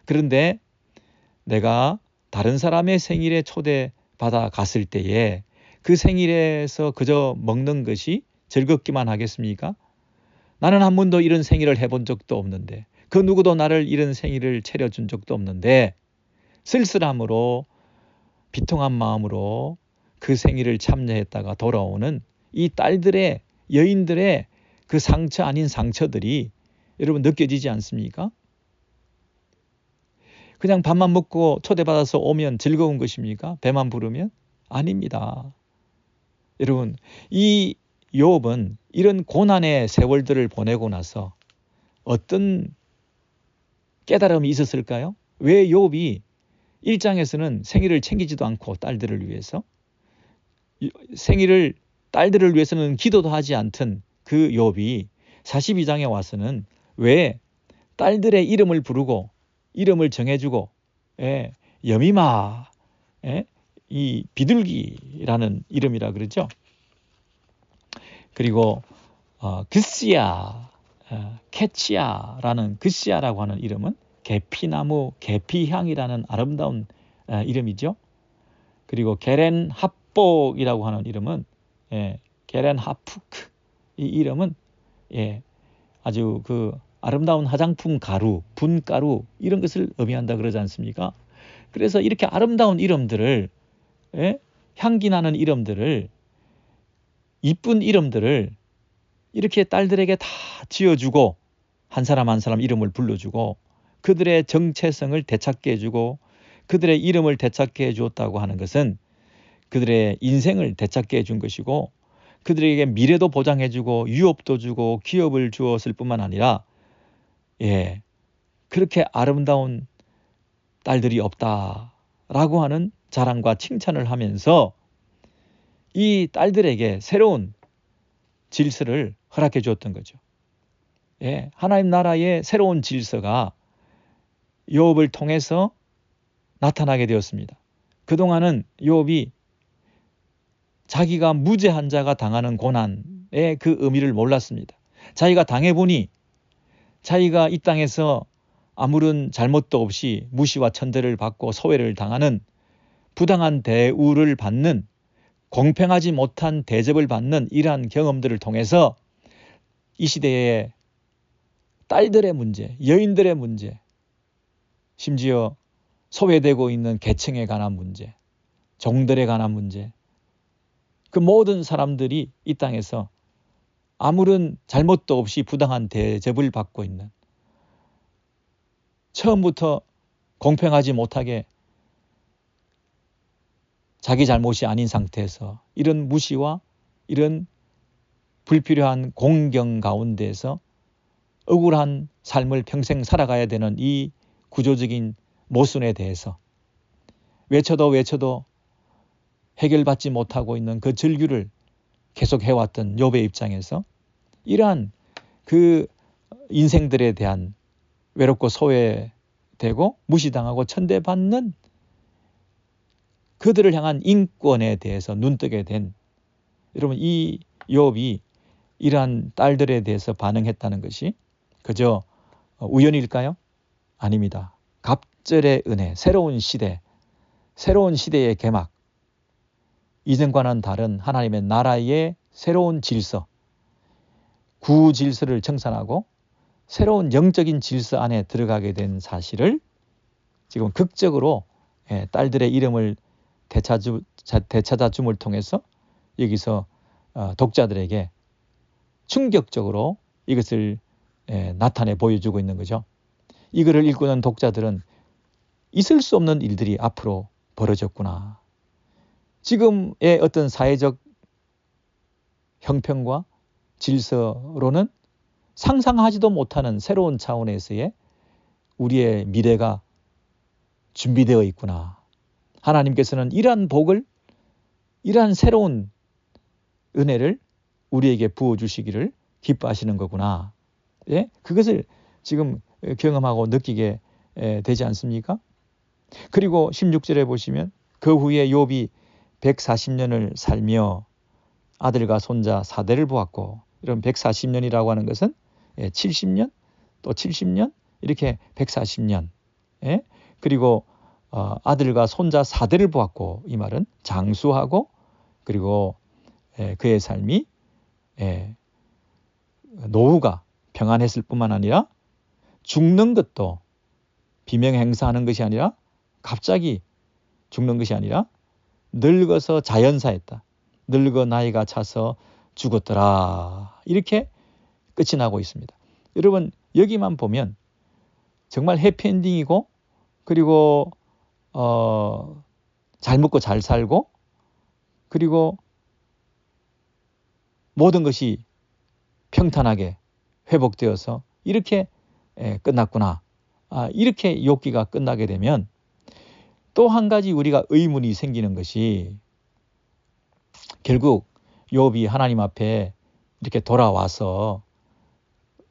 그런데 내가 다른 사람의 생일에 초대받아 갔을 때에 그 생일에서 그저 먹는 것이 즐겁기만 하겠습니까? 나는 한 번도 이런 생일을 해본 적도 없는데, 그 누구도 나를 이런 생일을 차려준 적도 없는데, 쓸쓸함으로 비통한 마음으로 그 생일을 참여했다가 돌아오는 이 딸들의, 여인들의 그 상처 아닌 상처들이 여러분 느껴지지 않습니까? 그냥 밥만 먹고 초대받아서 오면 즐거운 것입니까? 배만 부르면? 아닙니다. 여러분, 이 욥은 이런 고난의 세월들을 보내고 나서 어떤 깨달음이 있었을까요? 왜 욥이 1장에서는 생일을 챙기지도 않고 딸들을 위해서, 생일을 딸들을 위해서는 기도도 하지 않던 그 욥이 42장에 와서는 왜 딸들의 이름을 부르고 이름을 정해주고, 여미마, 이 비둘기라는 이름이라 그러죠. 그리고 그시야, 캐치야라는 그시야라고 하는 이름은 계피나무, 계피향이라는 아름다운 이름이죠. 그리고 게렌 합복이라고 하는 이름은 게렌 하푸크, 이 이름은 아주 그 아름다운 화장품 가루, 분가루 이런 것을 의미한다 그러지 않습니까? 그래서 이렇게 아름다운 이름들을 향기 나는 이름들을, 이쁜 이름들을 이렇게 딸들에게 다 지어주고 한 사람 한 사람 이름을 불러주고 그들의 정체성을 되찾게 해주고 그들의 이름을 되찾게 해주었다고 하는 것은 그들의 인생을 되찾게 해준 것이고 그들에게 미래도 보장해주고 유업도 주고 기업을 주었을 뿐만 아니라 그렇게 아름다운 딸들이 없다라고 하는 자랑과 칭찬을 하면서 이 딸들에게 새로운 질서를 허락해 주었던 거죠. 하나님 나라의 새로운 질서가 욥을 통해서 나타나게 되었습니다. 그동안은 욥이 자기가 무죄한 자가 당하는 고난의 그 의미를 몰랐습니다. 자기가 당해보니 자기가 이 땅에서 아무런 잘못도 없이 무시와 천대를 받고 소외를 당하는, 부당한 대우를 받는, 공평하지 못한 대접을 받는 이러한 경험들을 통해서 이 시대의 딸들의 문제, 여인들의 문제, 심지어 소외되고 있는 계층에 관한 문제, 종들에 관한 문제, 그 모든 사람들이 이 땅에서 아무런 잘못도 없이 부당한 대접을 받고 있는, 처음부터 공평하지 못하게 자기 잘못이 아닌 상태에서 이런 무시와 이런 불필요한 공경 가운데에서 억울한 삶을 평생 살아가야 되는 이 구조적인 모순에 대해서 외쳐도 해결받지 못하고 있는 그 절규를 계속 해왔던 욥의 입장에서 이러한 그 인생들에 대한 외롭고 소외되고 무시당하고 천대받는 그들을 향한 인권에 대해서 눈뜨게 된, 여러분 이 욥이 이러한 딸들에 대해서 반응했다는 것이 그저 우연일까요? 아닙니다. 갑절의 은혜, 새로운 시대의 개막, 이전과는 다른 하나님의 나라의 새로운 질서, 구질서를 청산하고 새로운 영적인 질서 안에 들어가게 된 사실을 지금 극적으로 딸들의 이름을 되찾아줌을 통해서 여기서 독자들에게 충격적으로 이것을 나타내 보여주고 있는 거죠. 이거를 읽고는 독자들은 있을 수 없는 일들이 앞으로 벌어졌구나. 지금의 어떤 사회적 형편과 질서로는 상상하지도 못하는 새로운 차원에서의 우리의 미래가 준비되어 있구나. 하나님께서는 이러한 복을, 이러한 새로운 은혜를 우리에게 부어주시기를 기뻐하시는 거구나. 그것을 지금 경험하고 느끼게 되지 않습니까? 그리고 16절에 보시면 그 후에 욥이 140년을 살며 아들과 손자 4대를 보았고, 이런 140년이라고 하는 것은 70년 또 70년 이렇게 140년, 그리고 아들과 손자 4대를 보았고, 이 말은 장수하고 그리고 그의 삶이 노후가 평안했을 뿐만 아니라 죽는 것도 비명행사하는 것이 아니라 갑자기 죽는 것이 아니라 늙어서 자연사했다. 늙어 나이가 차서 죽었더라. 이렇게 끝이 나고 있습니다. 여러분 여기만 보면 정말 해피엔딩이고 그리고 잘 먹고 잘 살고 그리고 모든 것이 평탄하게 회복되어서 이렇게 끝났구나. 이렇게 욥기가 끝나게 되면 또 한 가지 우리가 의문이 생기는 것이, 결국 욥이 하나님 앞에 이렇게 돌아와서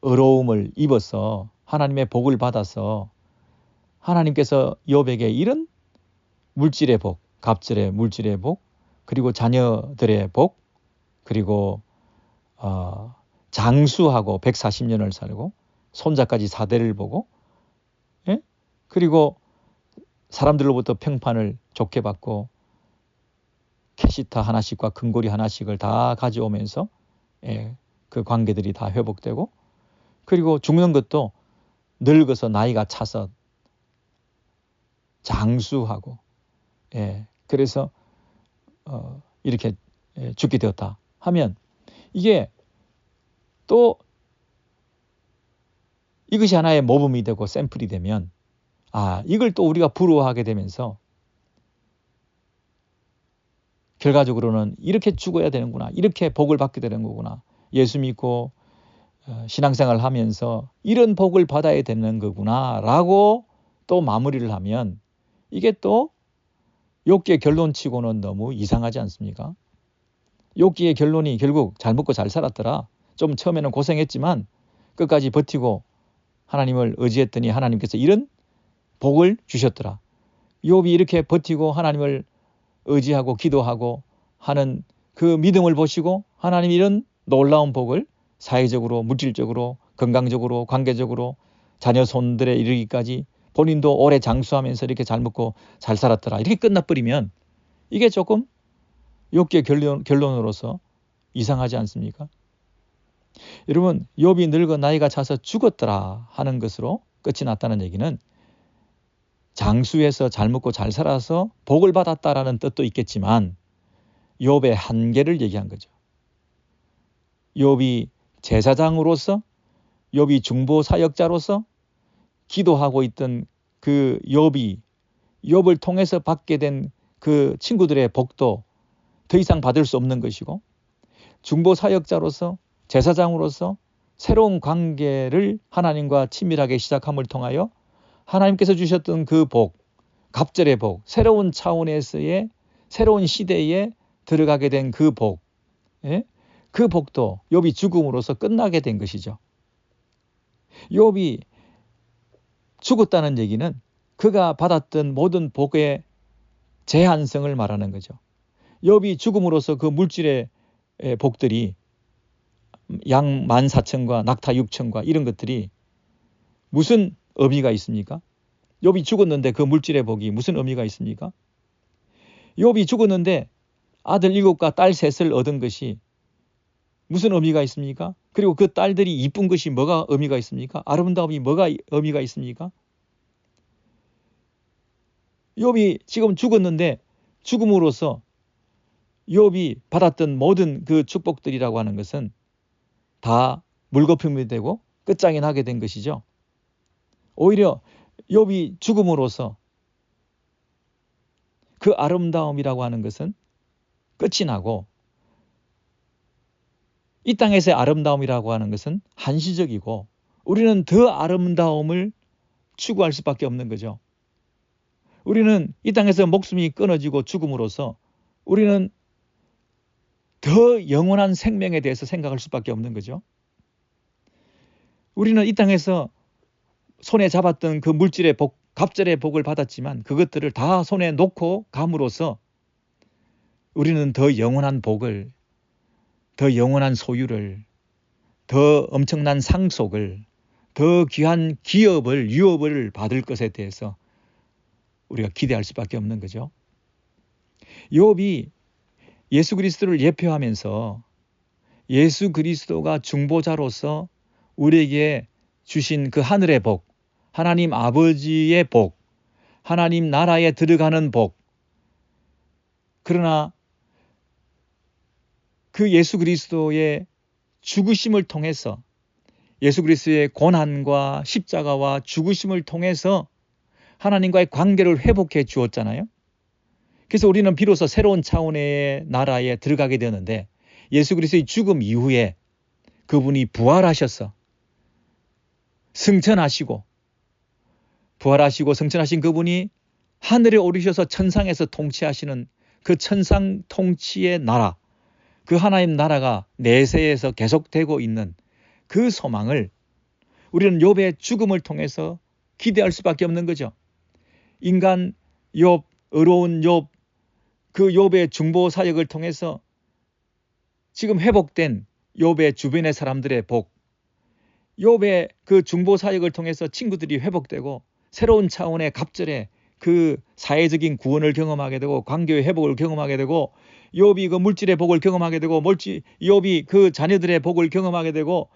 의로움을 입어서 하나님의 복을 받아서 하나님께서 욥에게 이런 물질의 복, 갑절의 물질의 복, 그리고 자녀들의 복, 그리고 장수하고 140년을 살고 손자까지 4대를 보고 그리고 사람들로부터 평판을 좋게 받고 캐시타 하나씩과 금고리 하나씩을 다 가져오면서 그 관계들이 다 회복되고, 그리고 죽는 것도 늙어서 나이가 차서 장수하고, 그래서 이렇게 죽게 되었다 하면, 이게 또 이것이 하나의 모범이 되고 샘플이 되면, 이걸 또 우리가 부러워하게 되면서 결과적으로는 이렇게 죽어야 되는구나, 이렇게 복을 받게 되는 거구나, 예수 믿고 신앙생활을 하면서 이런 복을 받아야 되는 거구나 라고 또 마무리를 하면, 이게 또 욥기의 결론치고는 너무 이상하지 않습니까? 욥기의 결론이 결국 잘 먹고 잘 살았더라. 좀 처음에는 고생했지만 끝까지 버티고 하나님을 의지했더니 하나님께서 이런 복을 주셨더라. 욥이 이렇게 버티고 하나님을 의지하고 기도하고 하는 그 믿음을 보시고 하나님이 이런 놀라운 복을 사회적으로, 물질적으로, 건강적으로, 관계적으로 자녀 손들에 이르기까지 본인도 오래 장수하면서 이렇게 잘 먹고 잘 살았더라, 이렇게 끝나버리면 이게 조금 욥기의 결론으로서 이상하지 않습니까? 여러분, 욥이 늙어 나이가 차서 죽었더라 하는 것으로 끝이 났다는 얘기는 장수해서 잘 먹고 잘 살아서 복을 받았다라는 뜻도 있겠지만 욥의 한계를 얘기한 거죠. 욥이 제사장으로서, 욥이 중보 사역자로서 기도하고 있던 그 욥을 통해서 받게 된 그 친구들의 복도 더 이상 받을 수 없는 것이고, 중보 사역자로서, 제사장으로서 새로운 관계를 하나님과 친밀하게 시작함을 통하여 하나님께서 주셨던 그 복, 갑절의 복, 새로운 차원에서의 새로운 시대에 들어가게 된 그 복, 그 복도 욥이 죽음으로써 끝나게 된 것이죠. 욥이 죽었다는 얘기는 그가 받았던 모든 복의 제한성을 말하는 거죠. 욥이 죽음으로써 그 물질의 복들이 양 14,000과 낙타 6,000과 이런 것들이 무슨 의미가 있습니까? 욥이 죽었는데 그 물질의 복이 무슨 의미가 있습니까? 욥이 죽었는데 아들 7과 딸 3을 얻은 것이 무슨 의미가 있습니까? 그리고 그 딸들이 이쁜 것이 뭐가 의미가 있습니까? 아름다움이 뭐가 의미가 있습니까? 욥이 지금 죽었는데 죽음으로써 욥이 받았던 모든 그 축복들이라고 하는 것은 다 물거품이 되고 끝장이 나게 된 것이죠. 오히려 욥이 죽음으로써 그 아름다움이라고 하는 것은 끝이 나고, 이 땅에서의 아름다움이라고 하는 것은 한시적이고 우리는 더 아름다움을 추구할 수밖에 없는 거죠. 우리는 이 땅에서 목숨이 끊어지고 죽음으로써 우리는 더 영원한 생명에 대해서 생각할 수밖에 없는 거죠. 우리는 이 땅에서 손에 잡았던 그 물질의 복, 갑절의 복을 받았지만 그것들을 다 손에 놓고 감으로써 우리는 더 영원한 복을, 더 영원한 소유를, 더 엄청난 상속을, 더 귀한 기업을, 유업을 받을 것에 대해서 우리가 기대할 수밖에 없는 거죠. 욥이 예수 그리스도를 예표하면서 예수 그리스도가 중보자로서 우리에게 주신 그 하늘의 복, 하나님 아버지의 복, 하나님 나라에 들어가는 복, 그러나 그 예수 그리스도의 죽으심을 통해서, 예수 그리스도의 고난과 십자가와 죽으심을 통해서 하나님과의 관계를 회복해 주었잖아요. 그래서 우리는 비로소 새로운 차원의 나라에 들어가게 되는데, 예수 그리스도의 죽음 이후에 그분이 부활하셔서 승천하시고, 부활하시고 승천하신 그분이 하늘에 오르셔서 천상에서 통치하시는 그 천상 통치의 나라, 그 하나님 나라가 내세에서 계속되고 있는 그 소망을 우리는 욥의 죽음을 통해서 기대할 수밖에 없는 거죠. 인간 욥, 의로운 욥, 그 욥의 중보 사역을 통해서 지금 회복된 욥의 주변의 사람들의 복, 욥의 그 중보 사역을 통해서 친구들이 회복되고 새로운 차원의 갑절에 그 사회적인 구원을 경험하게 되고 관계의 회복을 경험하게 되고 욥이 그 물질의 복을 경험하게 되고 욥이 그 자녀들의 복을 경험하게 되고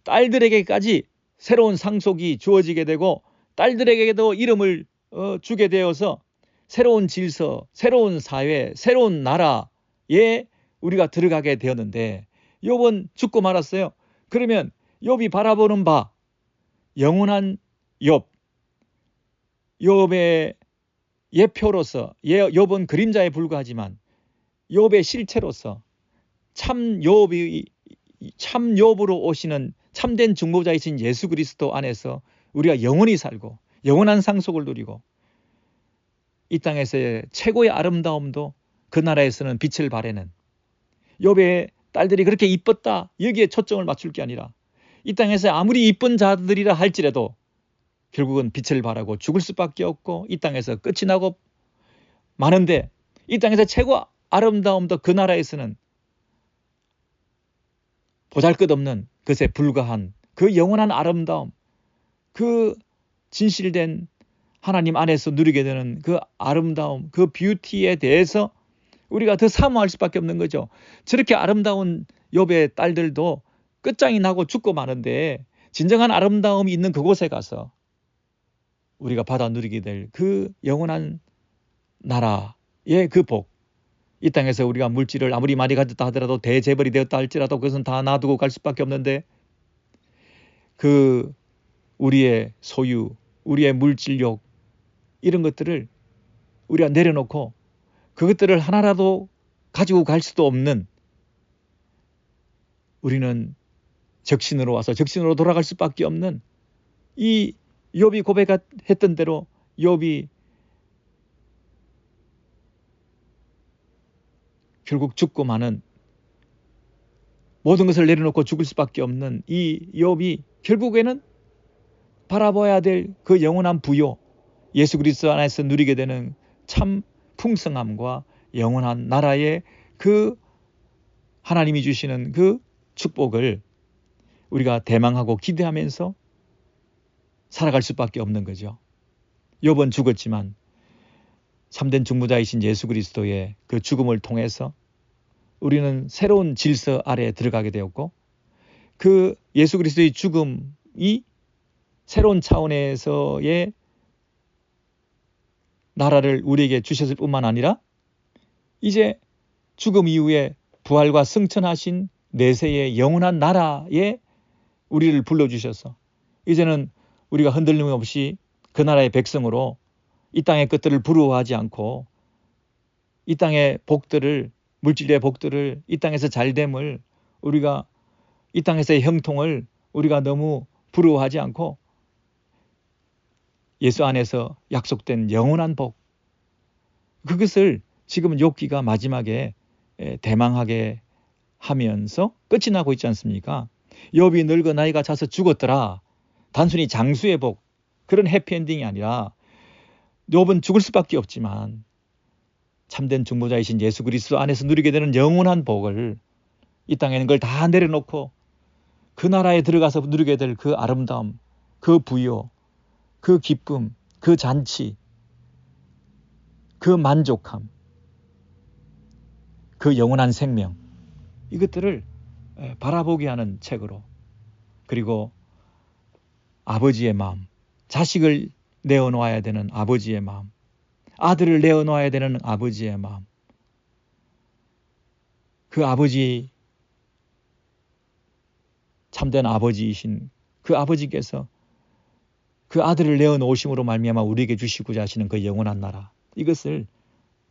딸들에게까지 새로운 상속이 주어지게 되고 딸들에게도 이름을 주게 되어서 새로운 질서, 새로운 사회, 새로운 나라에 우리가 들어가게 되었는데 욥은 죽고 말았어요. 그러면 욥이 바라보는 바 영원한 욥의 예표로서 욥은 그림자에 불과하지만 욥의 실체로서 참 욥으로 오시는 참된 중보자이신 예수 그리스도 안에서 우리가 영원히 살고 영원한 상속을 누리고 이 땅에서의 최고의 아름다움도 그 나라에서는 빛을 발하는 욥의 딸들이 그렇게 이뻤다 여기에 초점을 맞출 게 아니라 이 땅에서 아무리 이쁜 자들이라 할지라도 결국은 빛을 발하고 죽을 수밖에 없고 이 땅에서 끝이 나고 마는데 이 땅에서 최고 아름다움도 그 나라에서는 보잘것없는 것에 불과한 그 영원한 아름다움, 그 진실된 하나님 안에서 누리게 되는 그 아름다움, 그 뷰티에 대해서 우리가 더 사모할 수밖에 없는 거죠. 저렇게 아름다운 욥의 딸들도 끝장이 나고 죽고 마는데 진정한 아름다움이 있는 그곳에 가서 우리가 받아 누리게 될 그 영원한 나라의 그 복, 이 땅에서 우리가 물질을 아무리 많이 가졌다 하더라도 대재벌이 되었다 할지라도 그것은 다 놔두고 갈 수밖에 없는데 그 우리의 소유, 우리의 물질욕 이런 것들을 우리가 내려놓고 그것들을 하나라도 가지고 갈 수도 없는 우리는 적신으로 와서 적신으로 돌아갈 수밖에 없는 이 욥이 고백했던 대로 욥이 결국 죽고 마는 모든 것을 내려놓고 죽을 수밖에 없는 이 욥이 결국에는 바라봐야 될 그 영원한 부요, 예수 그리스도 안에서 누리게 되는 참 풍성함과 영원한 나라의 그 하나님이 주시는 그 축복을 우리가 대망하고 기대하면서 살아갈 수밖에 없는 거죠. 욥은 죽었지만 참된 중보자이신 예수 그리스도의 그 죽음을 통해서 우리는 새로운 질서 아래에 들어가게 되었고 그 예수 그리스도의 죽음이 새로운 차원에서의 나라를 우리에게 주셨을 뿐만 아니라 이제 죽음 이후에 부활과 승천하신 내세의 영원한 나라에 우리를 불러주셔서 이제는 우리가 흔들림 없이 그 나라의 백성으로 이 땅의 것들을 부러워하지 않고 이 땅의 복들을, 물질의 복들을, 이 땅에서 잘됨을, 우리가 이 땅에서의 형통을 우리가 너무 부러워하지 않고 예수 안에서 약속된 영원한 복, 그것을 지금 욥기가 마지막에 대망하게 하면서 끝이 나고 있지 않습니까? 욥이 늙어 나이가 차서 죽었더라. 단순히 장수의 복, 그런 해피엔딩이 아니라 욥은 죽을 수밖에 없지만 참된 중보자이신 예수 그리스도 안에서 누리게 되는 영원한 복을 이 땅에 있는 걸 다 내려놓고 그 나라에 들어가서 누리게 될 그 아름다움, 그 부요, 그 기쁨, 그 잔치, 그 만족함, 그 영원한 생명, 이것들을 바라보게 하는 책으로, 그리고 아버지의 마음, 자식을 내어놓아야 되는 아버지의 마음, 아들을 내어놓아야 되는 아버지의 마음, 그 아버지, 참된 아버지이신 그 아버지께서 그 아들을 내어놓으심으로 말미암아 우리에게 주시고자 하시는 그 영원한 나라, 이것을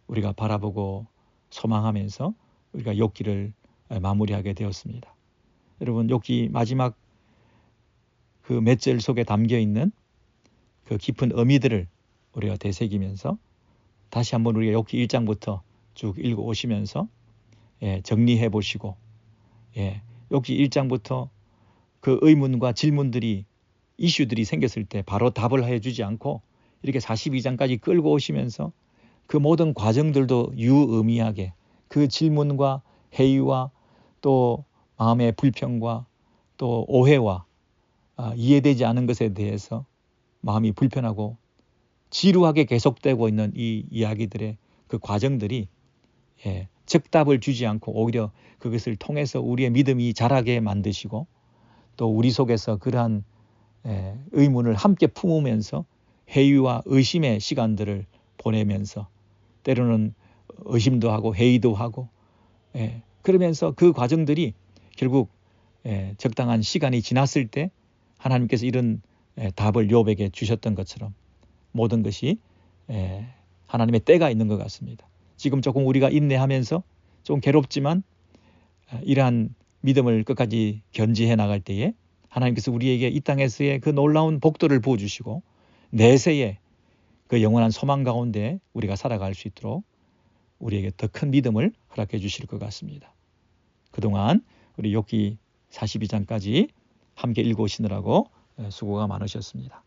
우리가 바라보고 소망하면서 우리가 욥기를 마무리하게 되었습니다. 여러분, 욥기 마지막 그 몇 절 속에 담겨 있는 그 깊은 의미들을 우리가 되새기면서 다시 한번 우리가 욥기 1장부터 쭉 읽어 오시면서 정리해 보시고 욥기 1장부터 그 의문과 질문들이, 이슈들이 생겼을 때 바로 답을 해주지 않고 이렇게 42장까지 끌고 오시면서 그 모든 과정들도 유의미하게 그 질문과 회의와 또 마음의 불평과 또 오해와 이해되지 않은 것에 대해서 마음이 불편하고 지루하게 계속되고 있는 이 이야기들의 그 과정들이 즉답을 주지 않고 오히려 그것을 통해서 우리의 믿음이 자라게 만드시고 또 우리 속에서 그러한 의문을 함께 품으면서 회의와 의심의 시간들을 보내면서 때로는 의심도 하고 회의도 하고 그러면서 그 과정들이 결국 적당한 시간이 지났을 때 하나님께서 이런 답을 욥에게 주셨던 것처럼 모든 것이 하나님의 때가 있는 것 같습니다. 지금 조금 우리가 인내하면서 좀 괴롭지만 이러한 믿음을 끝까지 견지해 나갈 때에 하나님께서 우리에게 이 땅에서의 그 놀라운 복들을 부어주시고 내세에 그 영원한 소망 가운데 우리가 살아갈 수 있도록 우리에게 더 큰 믿음을 허락해 주실 것 같습니다. 그동안 우리 욥기 42장까지 함께 읽어오시느라고 수고가 많으셨습니다.